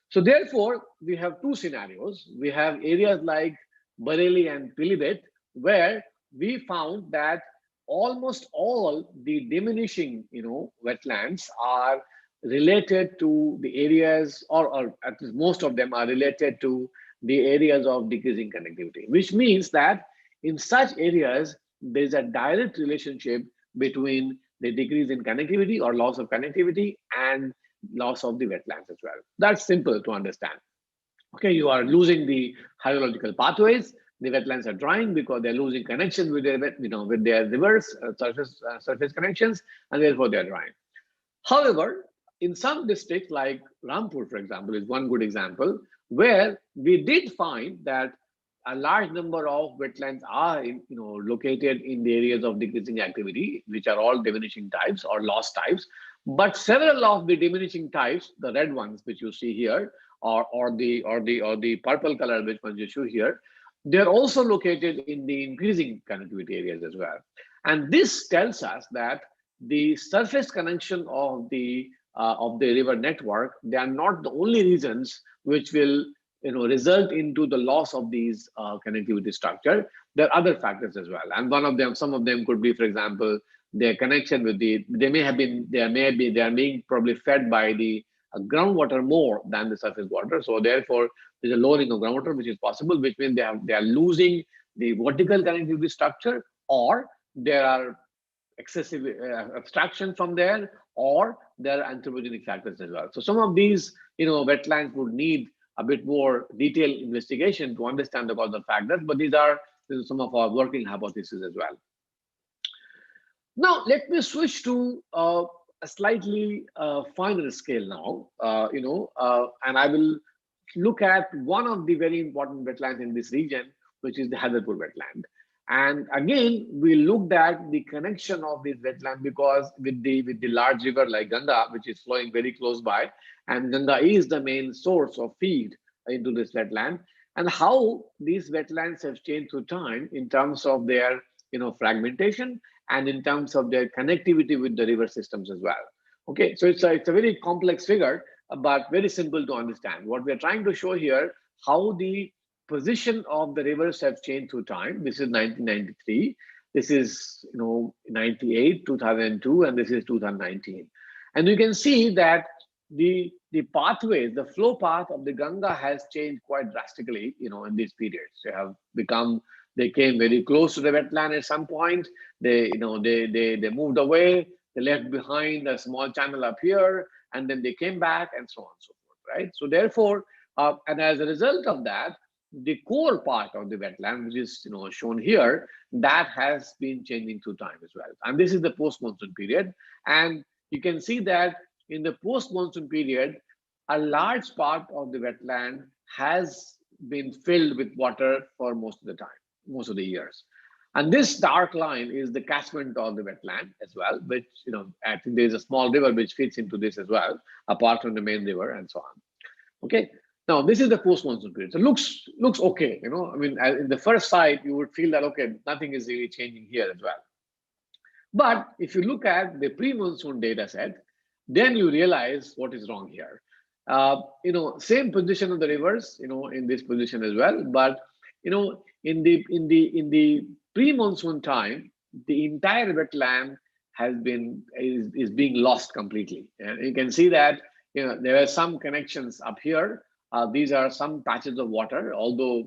So therefore, we have two scenarios. We have areas like Bareilly and Pilibhit, where we found that almost all the diminishing, wetlands are related to the areas, or at least most of them are related to the areas of decreasing connectivity, which means that in such areas, there's a direct relationship between the decrease in connectivity or loss of connectivity and loss of the wetlands as well. That's simple to understand. Okay, you are losing the hydrological pathways, the wetlands are drying because they're losing connection with their, with their rivers, surface connections, and therefore they're drying. However, in some districts like Rampur, for example, is one good example, where we did find that a large number of wetlands are located in the areas of decreasing activity, which are all diminishing types or loss types. But several of the diminishing types, the red ones which you see here, or the purple color which ones you see here, they're also located in the increasing connectivity areas as well. And this tells us that the surface connection of the river network, they are not the only reasons which will result into the loss of these connectivity structure. There are other factors as well, and some of them could be, for example, their connection with they are being probably fed by the groundwater more than the surface water. So therefore, there's a lowering of groundwater, which is possible, which means they are losing the vertical connectivity structure, or there are excessive abstraction from there, or there are anthropogenic factors as well. So some of these, wetlands would need a bit more detailed investigation to understand the causal factors, but these are some of our working hypotheses as well. Now, let me switch to a slightly finer scale now, and I will look at one of the very important wetlands in this region, which is the Hadarpur wetland. And again, we looked at the connection of this wetland because with the large river like Ganga, which is flowing very close by, and Ganga is the main source of feed into this wetland, and how these wetlands have changed through time in terms of their fragmentation and in terms of their connectivity with the river systems as well. Okay, so it's a very complex figure, but very simple to understand. What we're trying to show here, how the position of the rivers have changed through time. This is 1993, this is 98, 2002, and this is 2019. And you can see that the pathways, the flow path of the Ganga has changed quite drastically, in these periods. They came very close to the wetland at some point. They moved away. They left behind a small channel up here, and then they came back, and so on and so forth, right? So therefore, and as a result of that, the core part of the wetland, which is shown here, that has been changing through time as well. And this is the post-monsoon period, and you can see that in the post-monsoon period, a large part of the wetland has been filled with water for most of the time, most of the years. And this dark line is the catchment of the wetland as well, which I think there's a small river which fits into this as well, apart from the main river and so on. Okay. Now, this is the post-monsoon period. So looks okay, I mean, in the first sight, you would feel that, okay, nothing is really changing here as well. But if you look at the pre-monsoon data set, then you realize what is wrong here. Same position of the rivers, in this position as well. But, in the pre-monsoon time, the entire wetland is being lost completely. And you can see that, there are some connections up here. These are some patches of water, although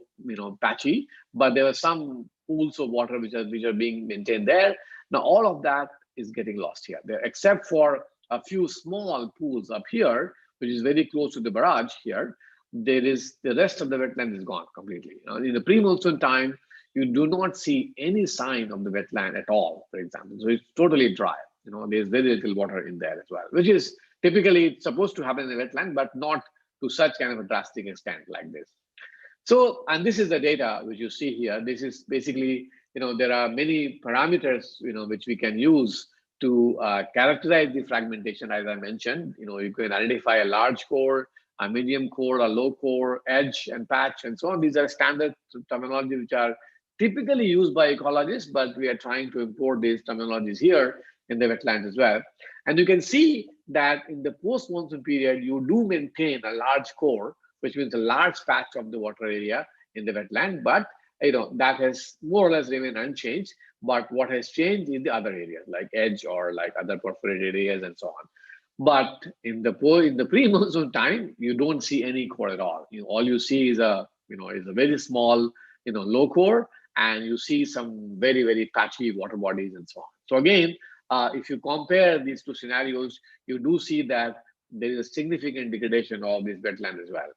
patchy, but there are some pools of water which are being maintained there. Now all of that is getting lost here, except for a few small pools up here, which is very close to the barrage here. The rest of the wetland is gone completely. In the pre-monsoon time, you do not see any sign of the wetland at all, for example. So it's totally dry. There's very little water in there as well, which is typically supposed to happen in the wetland, but not to such kind of a drastic extent like this. So, and this is the data which you see here. This is basically, there are many parameters, which we can use to characterize the fragmentation, as I mentioned. You can identify a large core, a medium core, a low core, edge and patch, and so on. These are standard terminology which are typically used by ecologists, but we are trying to import these terminologies here in the wetlands as well. And you can see that in the post-monsoon period, you do maintain a large core, which means a large patch of the water area in the wetland, but that has more or less remained unchanged. But what has changed is the other areas like edge or like other perforated areas and so on. But in the pre-monsoon time, you don't see any core at all. All you see is a very small low core, and you see some very, very patchy water bodies and so on. So again, if you compare these two scenarios, you do see that there is a significant degradation of this wetland as well.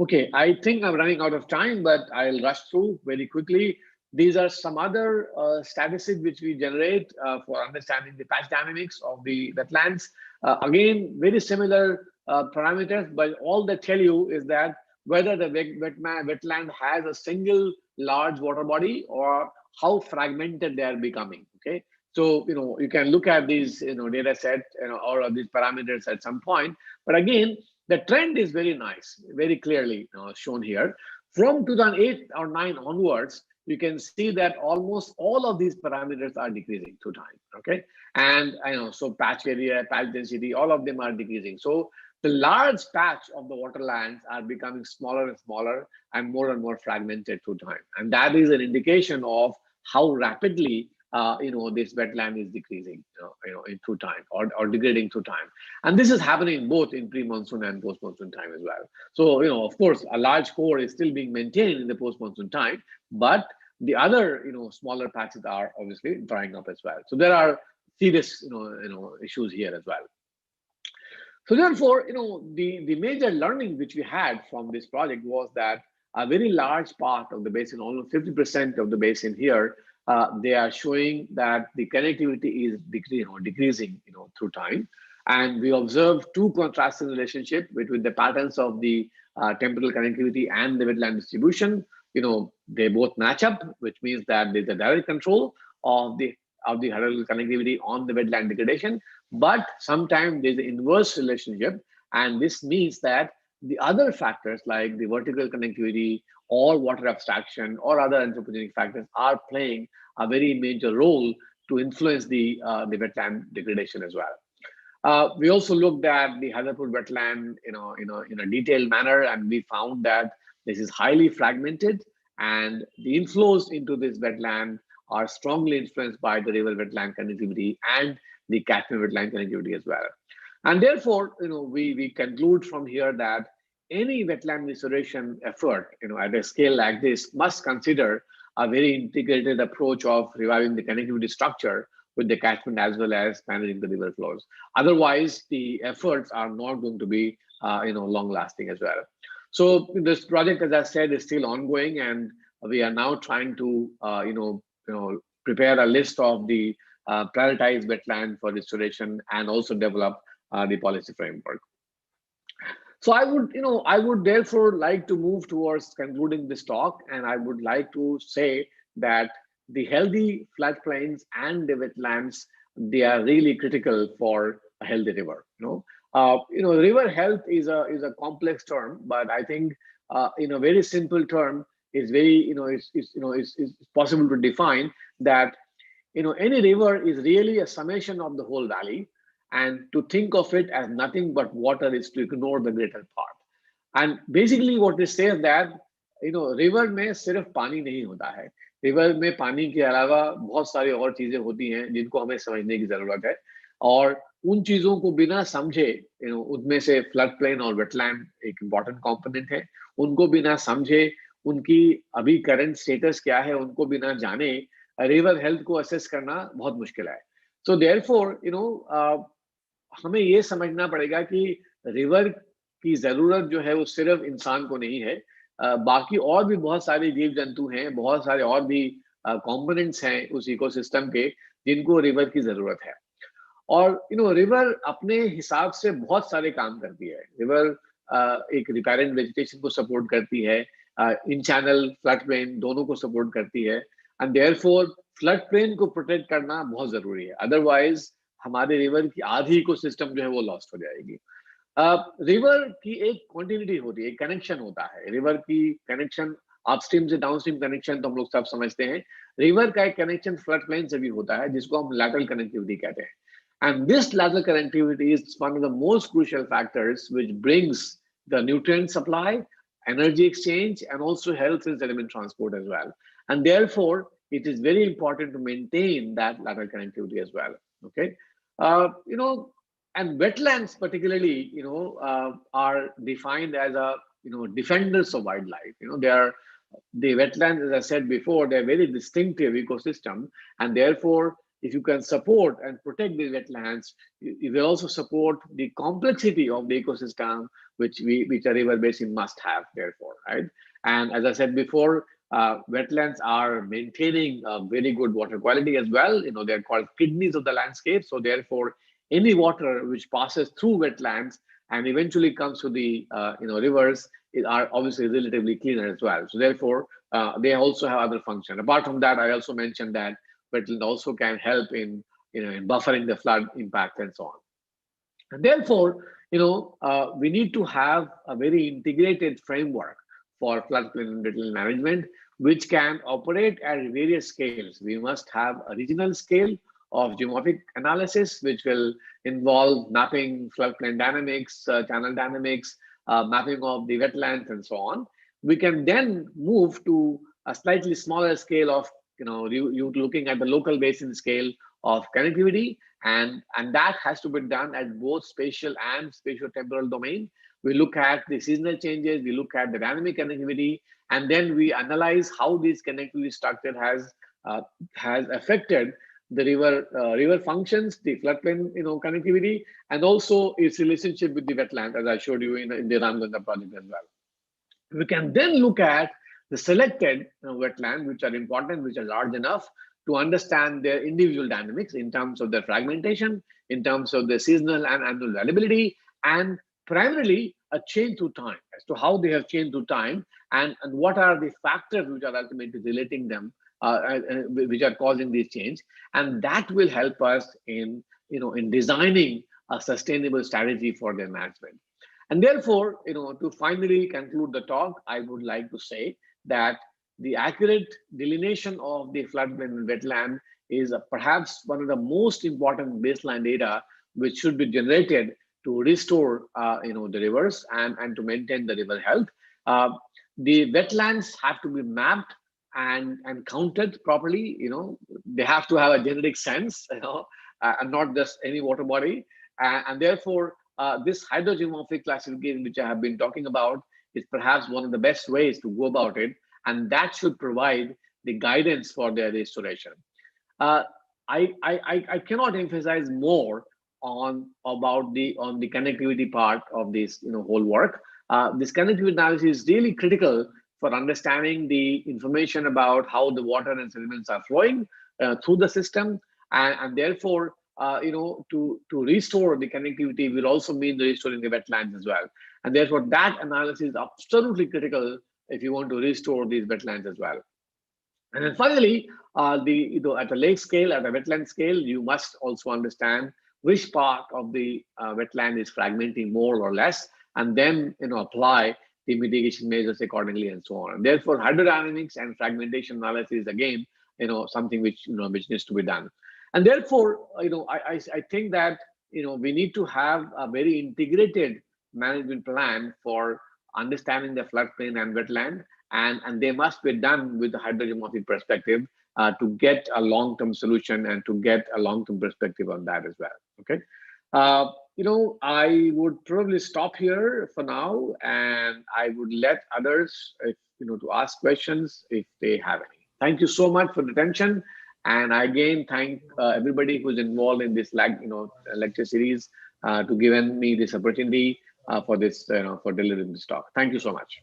Okay, I think I'm running out of time, but I'll rush through very quickly. These are some other statistics which we generate for understanding the patch dynamics of the wetlands. Again, very similar parameters, but all they tell you is that whether the wetland has a single large water body or how fragmented they are becoming. Okay, so you can look at these data set or these parameters at some point, but again, the trend is very nice, very clearly shown here. From 2008 or 9 onwards, you can see that almost all of these parameters are decreasing through time. Okay, and I know so patch area, patch density, all of them are decreasing. So the large patch of the waterlands are becoming smaller and smaller and more fragmented through time, and that is an indication of how rapidly this wetland is decreasing in through time or degrading through time. And this is happening both in pre-monsoon and post-monsoon time as well. So, of course, a large core is still being maintained in the post-monsoon time, but the other, smaller patches are obviously drying up as well. So there are serious, issues here as well. So therefore, the major learning which we had from this project was that a very large part of the basin, almost 50% of the basin here, they are showing that the connectivity is decreasing, through time. And we observed two contrasting relationships between the patterns of the temporal connectivity and the wetland distribution. They both match up, which means that there's a direct control of the hierarchical connectivity on the wetland degradation. But sometimes there's an inverse relationship, and this means that the other factors like the vertical connectivity or water abstraction or other anthropogenic factors are playing a very major role to influence the wetland degradation as well. We also looked at the Hazarpur wetland, in a detailed manner, and we found that this is highly fragmented, and the inflows into this wetland are strongly influenced by the river wetland connectivity and the catchment wetland connectivity as well. And therefore, we conclude from here that any wetland restoration effort, at a scale like this, must consider a very integrated approach of reviving the connectivity structure with the catchment as well as managing the river flows. Otherwise, the efforts are not going to be, long lasting as well. So this project, as I said, is still ongoing, and we are now trying to, prepare a list of the prioritized wetland for restoration and also develop the policy framework. So I would therefore like to move towards concluding this talk, and I would like to say that the healthy floodplains and the wetlands, they are really critical for a healthy river. River health is a complex term, but I think in a very simple term is very is possible to define that any river is really a summation of the whole valley, and to think of it as nothing but water is to ignore the greater part. And basically what they say is that river में सिर्फ पानी नहीं होता है, river में पानी के अलावा बहुत सारी और चीजें होती हैं जिनको हमें समझने की जरूरत है, और उन चीजों को बिना समझे उनमें से फ्लड प्लेन और वेटलैंड एक इम्पॉर्टेंट कंपोनेंट है, उनको बिना समझे उनकी अभी करंट स्टेटस क्या है उनको बिना जाने रिवर हेल्थ को असेस करना बहुत मुश्किल है. सो देयरफॉर हमें ये समझना पड़ेगा कि रिवर की जरूरत जो है वो सिर्फ इंसान को नहीं है, बाकी और भी बहुत सारे जीव जंतु हैं, बहुत सारे और भी कंपोनेंट्स हैं उस इकोसिस्टम के जिनको रिवर की जरूरत है. और रिवर अपने हिसाब से बहुत सारे काम करती है. रिवर एक रिपेरेंट वेजिटेशन को सपोर्ट करती है, इन चैनल फ्लड प्लेन दोनों को सपोर्ट करती है, एंड देयरफॉर फ्लड प्लेन को प्रोटेक्ट करना बहुत जरूरी है. अदरवाइज हमारे रिवर की आधी इकोसिस्टम जो है वो लॉस्ट हो जाएगी. रिवर की एक कॉन्टिन्यूटी होती है, एक कनेक्शन होता है. रिवर की कनेक्शन अपस्ट्रीम से डाउनस्ट्रीम कनेक्शन तो हम लोग सब समझते हैं. रिवर का एक कनेक्शन फ्लड प्लेन से भी होता है जिसको हम लैटरल कनेक्टिविटी कहते हैं. And this lateral connectivity is one of the most crucial factors which brings the nutrient supply, energy exchange, and also helps in sediment transport as well. And therefore, it is very important to maintain that lateral connectivity as well. Okay, and wetlands particularly, are defined as a defenders of wildlife. They are the wetlands, as I said before, they're very distinctive ecosystem, and therefore if you can support and protect the wetlands, you will also support the complexity of the ecosystem, which a river basin must have, therefore, right? And as I said before, wetlands are maintaining a very good water quality as well. They're called kidneys of the landscape. So therefore, any water which passes through wetlands and eventually comes to the rivers are obviously relatively cleaner as well. So therefore, they also have other function. Apart from that, I also mentioned that wetland also can help in buffering the flood impact and so on. And therefore, we need to have a very integrated framework for floodplain and wetland management, which can operate at various scales. We must have a regional scale of geomorphic analysis, which will involve mapping floodplain dynamics, channel dynamics, mapping of the wetlands, and so on. We can then move to a slightly smaller scale of, you looking at the local basin scale of connectivity, and that has to be done at both spatial and spatio-temporal domain. We look at the seasonal changes, we look at the dynamic connectivity, and then we analyze how this connectivity structure has affected the river functions, the floodplain connectivity, and also its relationship with the wetland, as I showed you in the Ganga project as well. We can then look at the selected wetland, which are important, which are large enough to understand their individual dynamics in terms of their fragmentation, in terms of their seasonal and annual variability, and primarily a change through time, as to how they have changed through time, and what are the factors which are ultimately relating them, which are causing this change. And that will help us in designing a sustainable strategy for their management. And therefore, to finally conclude the talk, I would like to say that the accurate delineation of the floodplain and wetland is perhaps one of the most important baseline data which should be generated to restore the rivers and to maintain the river health. The wetlands have to be mapped and counted properly. They have to have a genetic sense, and not just any water body. And therefore, this hydrogeomorphic classification, which I have been talking about, is perhaps one of the best ways to go about it, and that should provide the guidance for their restoration. I cannot emphasize more on the connectivity part of this whole work. This connectivity analysis is really critical for understanding the information about how the water and sediments are flowing through the system, and therefore to restore the connectivity will also mean restoring the wetlands as well. And therefore that analysis is absolutely critical if you want to restore these wetlands as well. And then finally, at a lake scale, at a wetland scale, you must also understand which part of the wetland is fragmenting more or less, and then apply the mitigation measures accordingly and so on. And therefore, hydrodynamics and fragmentation analysis again, something which needs to be done. And therefore, I think that we need to have a very integrated management plan for understanding the floodplain and wetland, and they must be done with the hydrogeomorphic perspective to get a long-term solution and to get a long-term perspective on that as well. Okay, I would probably stop here for now, and I would let others, to ask questions if they have any. Thank you so much for the attention, and I again thank everybody who's involved in this lecture series to giving me this opportunity for this for delivering this talk. Thank you so much.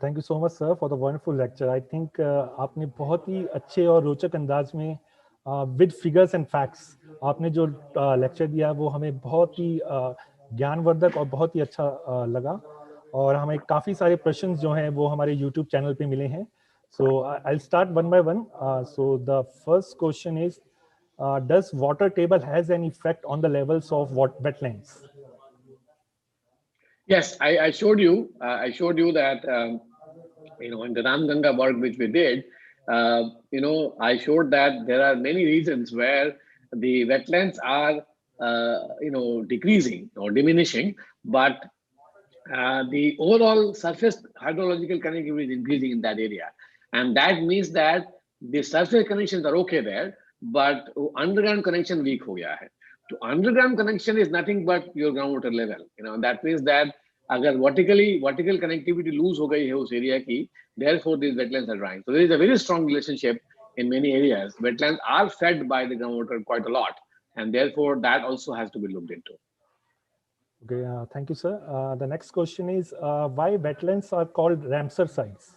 Thank you so much, sir, for the wonderful lecture. I think आपने बहुत ही अच्छे और रोचक अंदाज में with figures and facts आपने जो lecture दिया वो हमें बहुत ही ज्ञानवर्धक और बहुत ही अच्छा लगा, और हमें काफ़ी सारे प्रश्न जो हैं वो हमारे YouTube चैनल पे मिले हैं. So I'll start one by one. So the first question is, does water table has an effect on the levels of wetlands? Yes, I showed you. I showed you that in the Ganga work which we did, I showed that there are many regions where the wetlands are decreasing or diminishing, but the overall surface hydrological connectivity is increasing in that area, and that means that the surface connections are okay there, but underground connection weak ho gaya hai. So underground connection is nothing but your groundwater level. That means that agar vertical connectivity lose ho gayi hai us area ki, therefore these wetlands are drying. So there is a very strong relationship in many areas, wetlands are fed by the groundwater quite a lot, and therefore that also has to be looked into. Okay, thank you, sir. The next question is why wetlands are called Ramsar sites?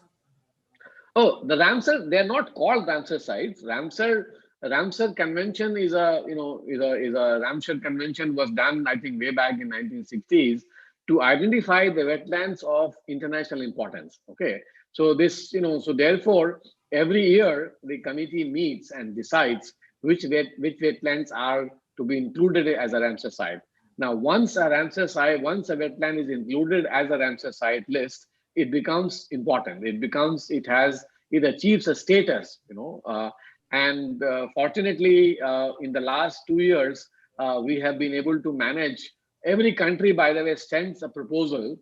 Oh, the Ramsar, they're not called Ramsar sites. Ramsar Convention is a, Ramsar Convention was done, I think, way back in 1960s to identify the wetlands of international importance. Okay. So this, so therefore, every year the committee meets and decides which wetlands are to be included as a Ramsar site. Now, once a Ramsar site, once a wetland is included as a Ramsar site list, it becomes important. It achieves a status, and fortunately, in the last 2 years, we have been able to manage. Every country, by the way, sends a proposal,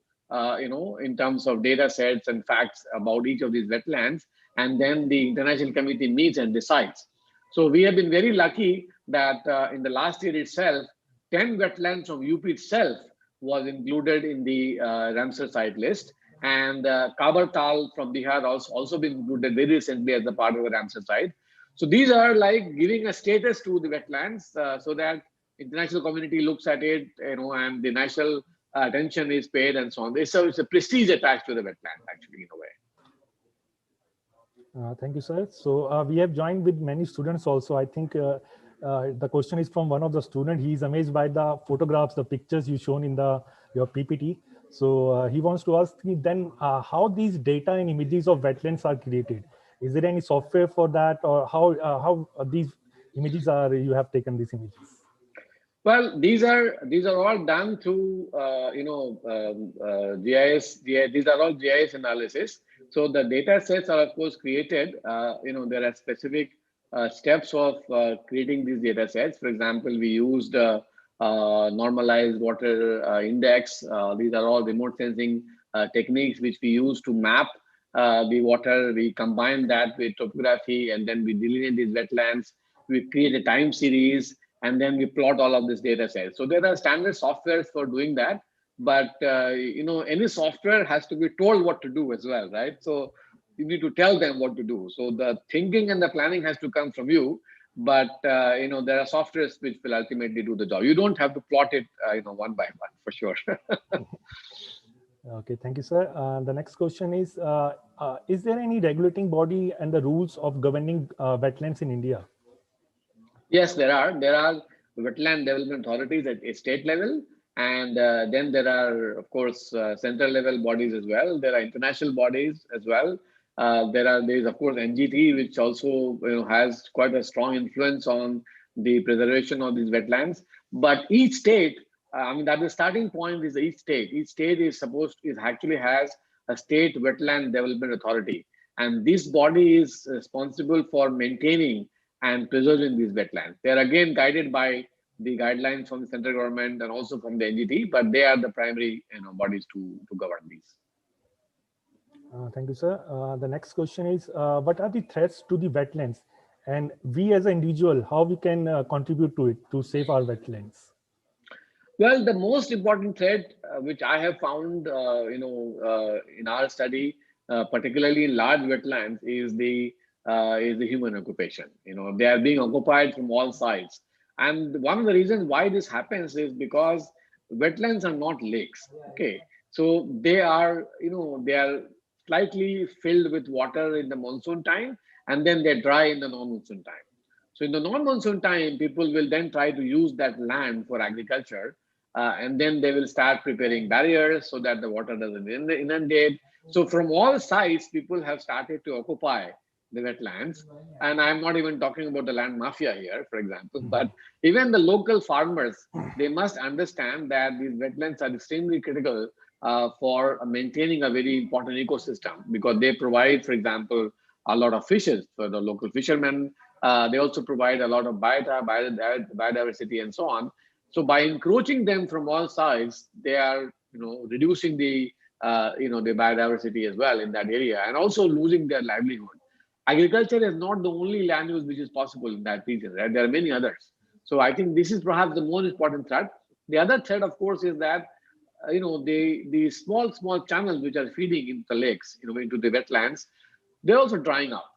in terms of data sets and facts about each of these wetlands, and then the international committee meets and decides. So we have been very lucky that in the last year itself, 10 wetlands from UP itself was included in the Ramsar site list. And Kabar Tal from Bihar also been included very recently as a part of the Ramsar site. So these are like giving a status to the wetlands so that international community looks at it, and the national attention is paid and so on. So it's a prestige attached to the wetland, actually, in a way. Thank you, sir. So we have joined with many students also. I think the question is from one of the students. He is amazed by the photographs, the pictures you shown in your PPT. So he wants to ask me then how these data and images of wetlands are created. Is there any software for that, or how these images are? You have taken these images. Well, these are all done through GIS. These are all GIS analysis. So the data sets are of course created. There are specific steps of creating these data sets. For example, we used normalized water index. These are all remote sensing techniques which we use to map the water. We combine that with topography, and then we delineate these wetlands. We create a time series, and then we plot all of this data sets. So there are standard softwares for doing that, but any software has to be told what to do as well, right? So you need to tell them what to do. So the thinking and the planning has to come from you, but there are softwares which will ultimately do the job. You don't have to plot it, one by one, for sure. Okay, thank you, sir. The next question is there any regulating body and the rules of governing wetlands in India? Yes, there are. There are wetland development authorities at a state level, and then there are, of course, central level bodies as well. There are international bodies as well. There is, of course, NGT, which also has quite a strong influence on the preservation of these wetlands. But each state, that the starting point is each state. Each state actually has a state wetland development authority, and this body is responsible for maintaining and preserving these wetlands. They are again guided by the guidelines from the central government and also from the NGT, but they are the primary bodies to govern these. Thank you, sir. The next question is, what are the threats to the wetlands? And we as an individual, how we can contribute to it to save our wetlands? Well, the most important threat which I have found, in our study, particularly in large wetlands, is the human occupation. They are being occupied from all sides, and one of the reasons why this happens is because wetlands are not lakes. Okay, so they are slightly filled with water in the monsoon time, and then they dry in the non-monsoon time. So in the non-monsoon time, people will then try to use that land for agriculture, and then they will start preparing barriers so that the water doesn't inundate. So from all sides, people have started to occupy the wetlands. And I'm not even talking about the land mafia here, for example, but even the local farmers, they must understand that these wetlands are extremely critical for maintaining a very important ecosystem, because they provide, for example, a lot of fishes for the local fishermen. They also provide a lot of biodiversity and so on. So by encroaching them from all sides, they are reducing the the biodiversity as well in that area, and also losing their livelihood. Agriculture is not the only land use which is possible in that region, right? There are many others. So I think this is perhaps the most important threat. The other threat, of course, is that the small channels which are feeding into the lakes, into the wetlands, they're also drying up.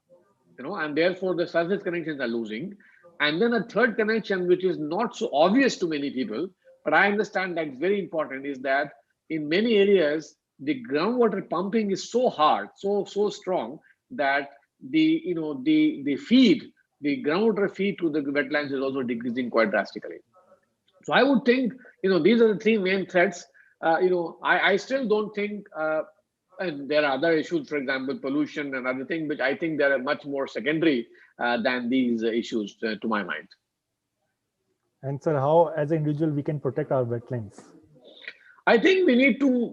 and therefore the surface connections are losing. And then a third connection, which is not so obvious to many people, but I understand that's very important, is that in many areas, the groundwater pumping is so hard, so strong that the groundwater feed to the wetlands is also decreasing quite drastically. So I would think, these are the three main threats. I still don't think, and there are other issues, for example, pollution and other things, which I think they are much more secondary than these issues, to my mind. And sir, how as an individual we can protect our wetlands? I think we need to,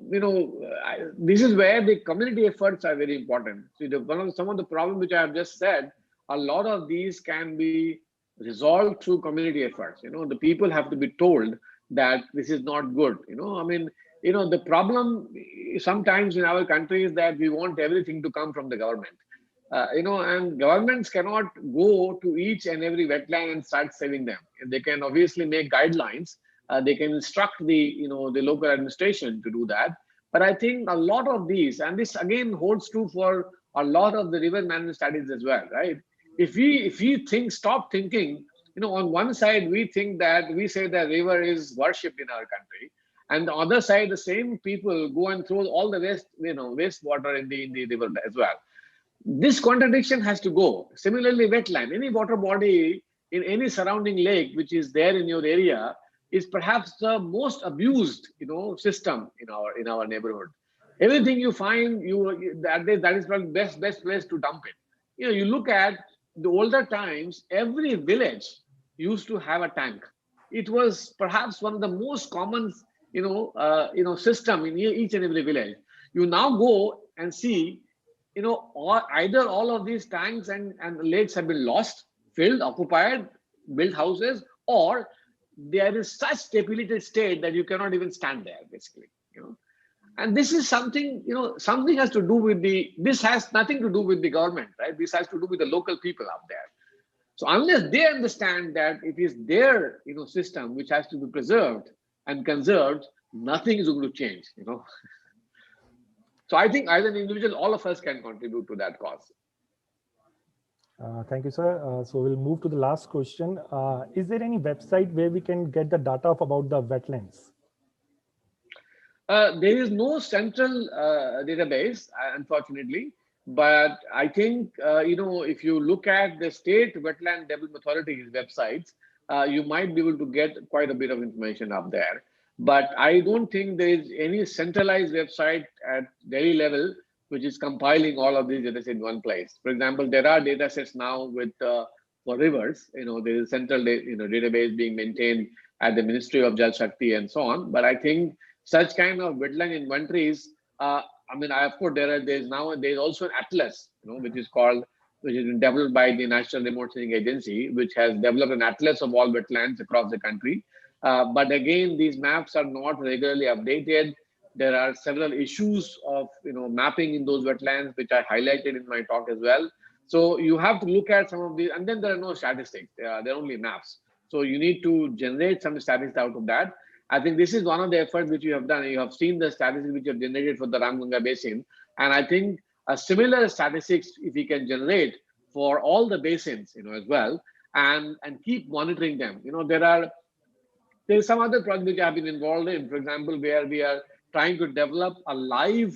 this is where the community efforts are very important. See, some of the problems which I have just said, a lot of these can be resolved through community efforts. The people have to be told that this is not good. The problem sometimes in our country is that we want everything to come from the government. And governments cannot go to each and every wetland and start saving them. They can obviously make guidelines. They can instruct the local administration to do that. But I think a lot of these, and this again holds true for a lot of the river management studies as well, right? If we stop thinking, on one side we think that we say that river is worshipped in our country, and the other side the same people go and throw all the wastewater in the river as well. This contradiction has to go. Similarly, wetland, any water body in any surrounding lake which is there in your area is perhaps the most abused, system in our neighborhood. Everything you find, that is probably best place to dump it. You look at the older times, every village used to have a tank. It was perhaps one of the most common, system in each and every village. You now go and see, or either all of these tanks and lakes have been lost, filled, occupied, built houses, or there is such depleted state that you cannot even stand there, basically. And this is something, something has to do with this has nothing to do with the government, right? This has to do with the local people out there. So unless they understand that it is their, system which has to be preserved and conserved, nothing is going to change, So I think as an individual, all of us can contribute to that cause. Thank you, sir. So we'll move to the last question. Is there any website where we can get the data about the wetlands? There is no central database, unfortunately, but I think, if you look at the state wetland development authorities websites, you might be able to get quite a bit of information up there. But I don't think there is any centralized website at Delhi level which is compiling all of these data in one place. For example, there are data sets now with for rivers. There is a central database being maintained at the Ministry of Jal Shakti and so on. But I think such kind of wetland inventories, of course, there's also an atlas, which has been developed by the National Remote Sensing Agency, which has developed an atlas of all wetlands across the country. But again, these maps are not regularly updated. There are several issues of mapping in those wetlands, which I highlighted in my talk as well. So you have to look at some of these, and then there are no statistics. They're only maps. So you need to generate some statistics out of that. I think this is one of the efforts which you have done. You have seen the statistics which you have generated for the Ganga basin, and I think a similar statistics if we can generate for all the basins, as well, and keep monitoring them. There's some other projects which I have been involved in, for example, where we are trying to develop a live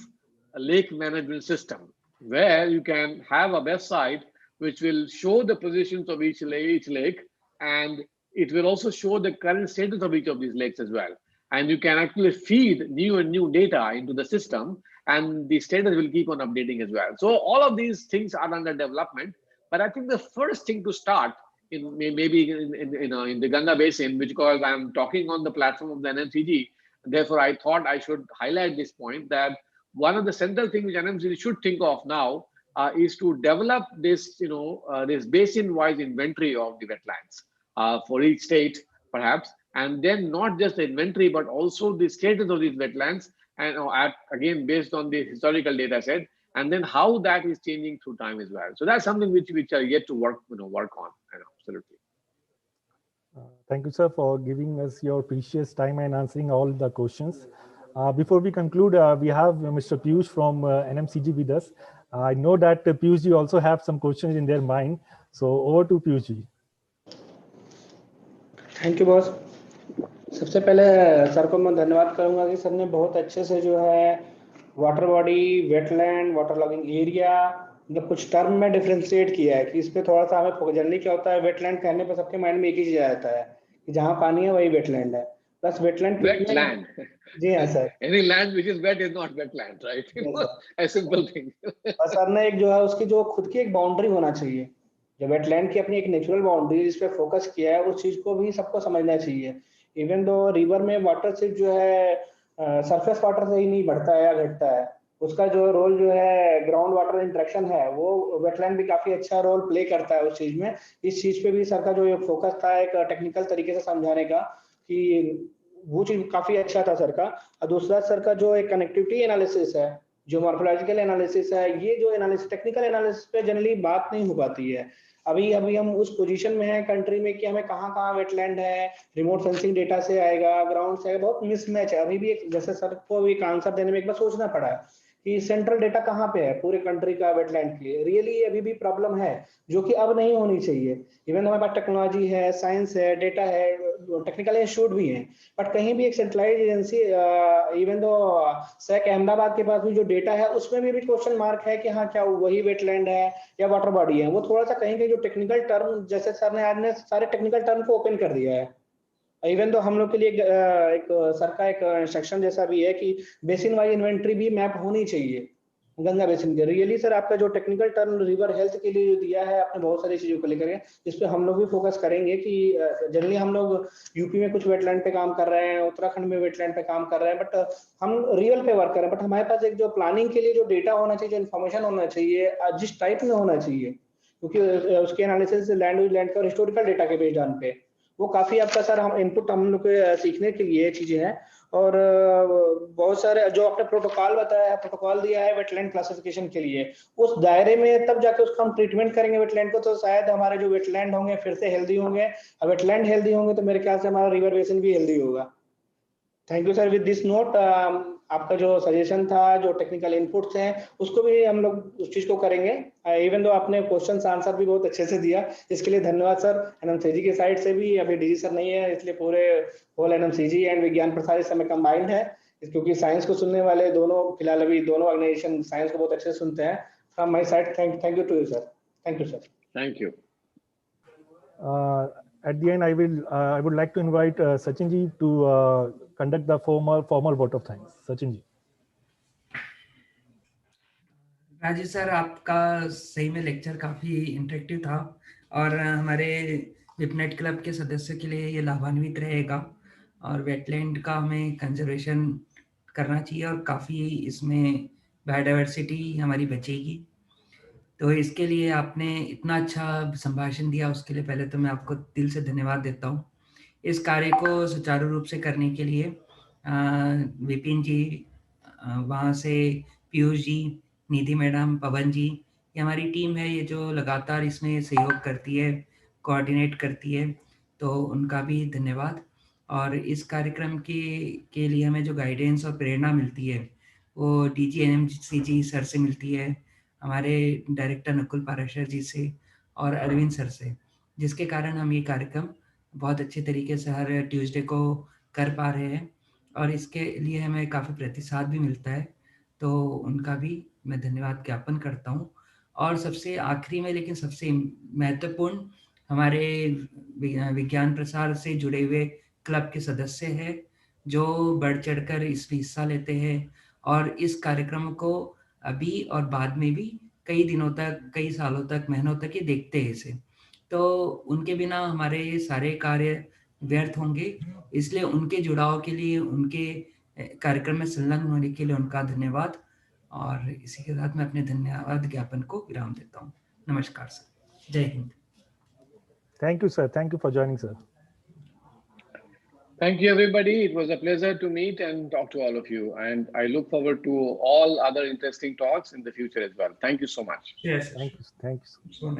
lake management system where you can have a website which will show the positions of each lake, and it will also show the current status of each of these lakes as well. And you can actually feed new data into the system, and the status will keep on updating as well. So all of these things are under development. But I think the first thing to start in maybe in the Ganga basin, because I'm talking on the platform of the NMCG, therefore I thought I should highlight this point that one of the central things which NMCG should think of now is to develop this, this basin-wise inventory of the wetlands for each state, perhaps, and then not just the inventory, but also the status of these wetlands, and again based on the historical data set, and then how that is changing through time as well. So that's something which are yet to work on. Absolutely. Thank you, sir, for giving us your precious time and answering all the questions. Before we conclude, we have Mr. Piyush from NMCG with us. I know that Piyush ji also have some questions in their mind. So over to Piyush ji. Thank you boss. सबसे पहले sir को मैं धन्यवाद करूंगा कि sir ने बहुत अच्छे से जो है water body, wetland, water logging area, मतलब कुछ टर्म में डिफ्रेंशिएट किया है कि इस पे थोड़ा सा हमें फोकस। जनरली क्या होता है, वेटलैंड कहने पे सबके माइंड में एक ही चीज आता है कि जहाँ पानी है वही वेटलैंड है। Plus wetland Wetland. जी हाँ sir. Any land which is wet is not wetland, right? A simple thing. और सर ने एक जो है उसकी जो खुद की एक बाउंड्री होना चाहिए, जो वेटलैंड की अपनी एक नेचुरल बाउंड्री जिस पे फोकस किया है, उस चीज को भी सबको समझना चाहिए। इवन दो रिवर में वाटर सिर्फ जो है सरफेस वाटर से ही नहीं बढ़ता है या घटता है, उसका जो रोल जो है ग्राउंड वाटर इंटरेक्शन है, वो वेटलैंड भी काफी अच्छा रोल प्ले करता है उस चीज में। इस चीज पे भी सर का जो फोकस था एक टेक्निकल तरीके से समझाने का, कि वो चीज काफी अच्छा था सर का। और दूसरा सर का जो एक कनेक्टिविटी एनालिसिस है, जो मॉर्फोलॉजिकल एनालिसिस है, ये जो एनालिसिस टेक्निकल एनालिसिस पे जनरली बात नहीं हो पाती है। अभी अभी हम उस पोजीशन में हैं कंट्री में कि हमें कहाँ कहाँ वेटलैंड है, रिमोट सेंसिंग डेटा से आएगा, ग्राउंड से आएगा, बहुत मिसमैच है अभी भी। एक जैसे सर को एक आंसर देने में एक बार सोचना पड़ा है कि सेंट्रल डेटा कहाँ पे है पूरे कंट्री का वेटलैंड के लिए। रियली अभी भी प्रॉब्लम है, जो कि अब नहीं होनी चाहिए। इवन हमारे पास टेक्नोलॉजी है, साइंस है, डेटा है, टेक्निकल इंस्टीट्यूट भी है, बट कहीं भी एक centralize agency, even the SAC Ahmedabad के पास भी जो डेटा है उसमें भी क्वेश्चन मार्क है कि हाँ क्या वही वेटलैंड है या वाटर बॉडी है। वो थोड़ा सा कहीं कहीं जो टेक्निकल टर्म, जैसे सर ने आज ने सारे टेक्निकल टर्म को ओपन कर दिया है। इवन तो हम लोग के लिए एक सर का एक इंस्ट्रक्शन जैसा भी है कि बेसिन वाइज इन्वेंट्री भी मैप होनी चाहिए गंगा बेसिन के। रियली सर आपका जो टेक्निकल टर्म रिवर हेल्थ के लिए जो दिया है आपने, बहुत सारी चीजों को लेकर के, इस पे हम लोग भी फोकस करेंगे कि जनरली हम लोग यूपी में कुछ वेटलैंड पे काम कर रहे हैं, उत्तराखंड में वेटलैंड पे काम कर रहे हैं, बट हम रियल पे वर्क कर रहे हैं। बट हमारे पास एक जो प्लानिंग के लिए जो डेटा होना चाहिए, जो इन्फॉर्मेशन होना चाहिए, जिस टाइप में होना चाहिए, क्योंकि उसके एनालिसिस लैंड का हिस्टोरिकल डेटा के बेस्ड ऑन पे, वो काफी आपका सर हम इनपुट हम लोग के सीखने के लिए चीजें हैं। और बहुत सारे जो आपने प्रोटोकॉल बताया है, प्रोटोकॉल दिया है वेटलैंड क्लासिफिकेशन के लिए, उस दायरे में तब जाके उसका हम ट्रीटमेंट करेंगे वेटलैंड को, तो शायद हमारे जो वेटलैंड होंगे फिर से हेल्दी होंगे। वेटलैंड हेल्दी होंगे तो मेरे ख्याल से हमारा रिवर बेसिन भी हेल्दी होगा। Thank you sir. With this note, आपका जो सजेशन था, जो टेक्निकल इनपुट्स हैं, उसको भी हम लोग उस चीज को करेंगे। इवन दो आपने क्वेश्चन आंसर भी बहुत अच्छे से दिया, इसके लिए धन्यवाद सर। एनएमसीजी की साइड से भी, अभी डीजी सर नहीं है इसलिए पूरे होल एनएमसीजी एंड विज्ञान प्रसार इस समय कंबाइंड है, क्योंकि साइंस को सुनने वाले दोनों, फिलहाल अभी दोनों ऑर्गेनाइजेशन साइंस को बहुत अच्छे से सुनते हैं। From my side, thank you to you sir. Thank you sir. Thank you. At the end, I would like to invite Sachin ji to conduct the formal vote of thanks. Sachin ji. Rajiv sir, आपका सही में lecture काफ़ी interactive था और हमारे Vipnet club के सदस्यों के लिए ये लाभान्वित रहेगा। और वेटलैंड का हमें कंजर्वेशन करना चाहिए और काफ़ी इसमें बायोडाइवर्सिटी हमारी बचेगी। तो इसके लिए आपने इतना अच्छा संभाषण दिया, उसके लिए पहले तो मैं आपको दिल से धन्यवाद देता हूँ। इस कार्य को सुचारू रूप से करने के लिए विपिन जी, वहाँ से पीयूष जी, निधि मैडम, पवन जी, ये हमारी टीम है, ये जो लगातार इसमें सहयोग करती है, कोऑर्डिनेट करती है, तो उनका भी धन्यवाद। और इस कार्यक्रम के लिए हमें जो गाइडेंस और प्रेरणा मिलती है वो DGNMCG सर से मिलती है, हमारे डायरेक्टर नकुल पाराशर जी से और अरविंद सर से, जिसके कारण हम ये कार्यक्रम बहुत अच्छे तरीके से हर ट्यूसडे को कर पा रहे हैं और इसके लिए हमें काफ़ी प्रतिसाद भी मिलता है, तो उनका भी मैं धन्यवाद ज्ञापन करता हूँ। और सबसे आखिरी में, लेकिन सबसे महत्वपूर्ण, हमारे विज्ञान प्रसार से जुड़े हुए क्लब के सदस्य हैं जो बढ़ चढ़कर इसमें हिस्सा लेते हैं और इस कार्यक्रम को अभी और बाद में भी कई दिनों तक, कई सालों तक, महीनों तक ये देखते हैं इसे। तो उनके बिना हमारे ये सारे कार्य व्यर्थ होंगे, इसलिए उनके जुड़ाव के लिए, उनके कार्यक्रम में संलग्न होने के लिए उनका धन्यवाद। और इसी के साथ मैं अपने धन्यवाद ज्ञापन को विराम देता हूँ। नमस्कार सर, जय Hind. Thank you, sir. Thank you for joining, sir. Thank you, everybody. It was a pleasure to meet and talk to all of you. And I look forward to all other interesting talks in the future as well. Thank you so much. Yes. Thank you. Thank you. So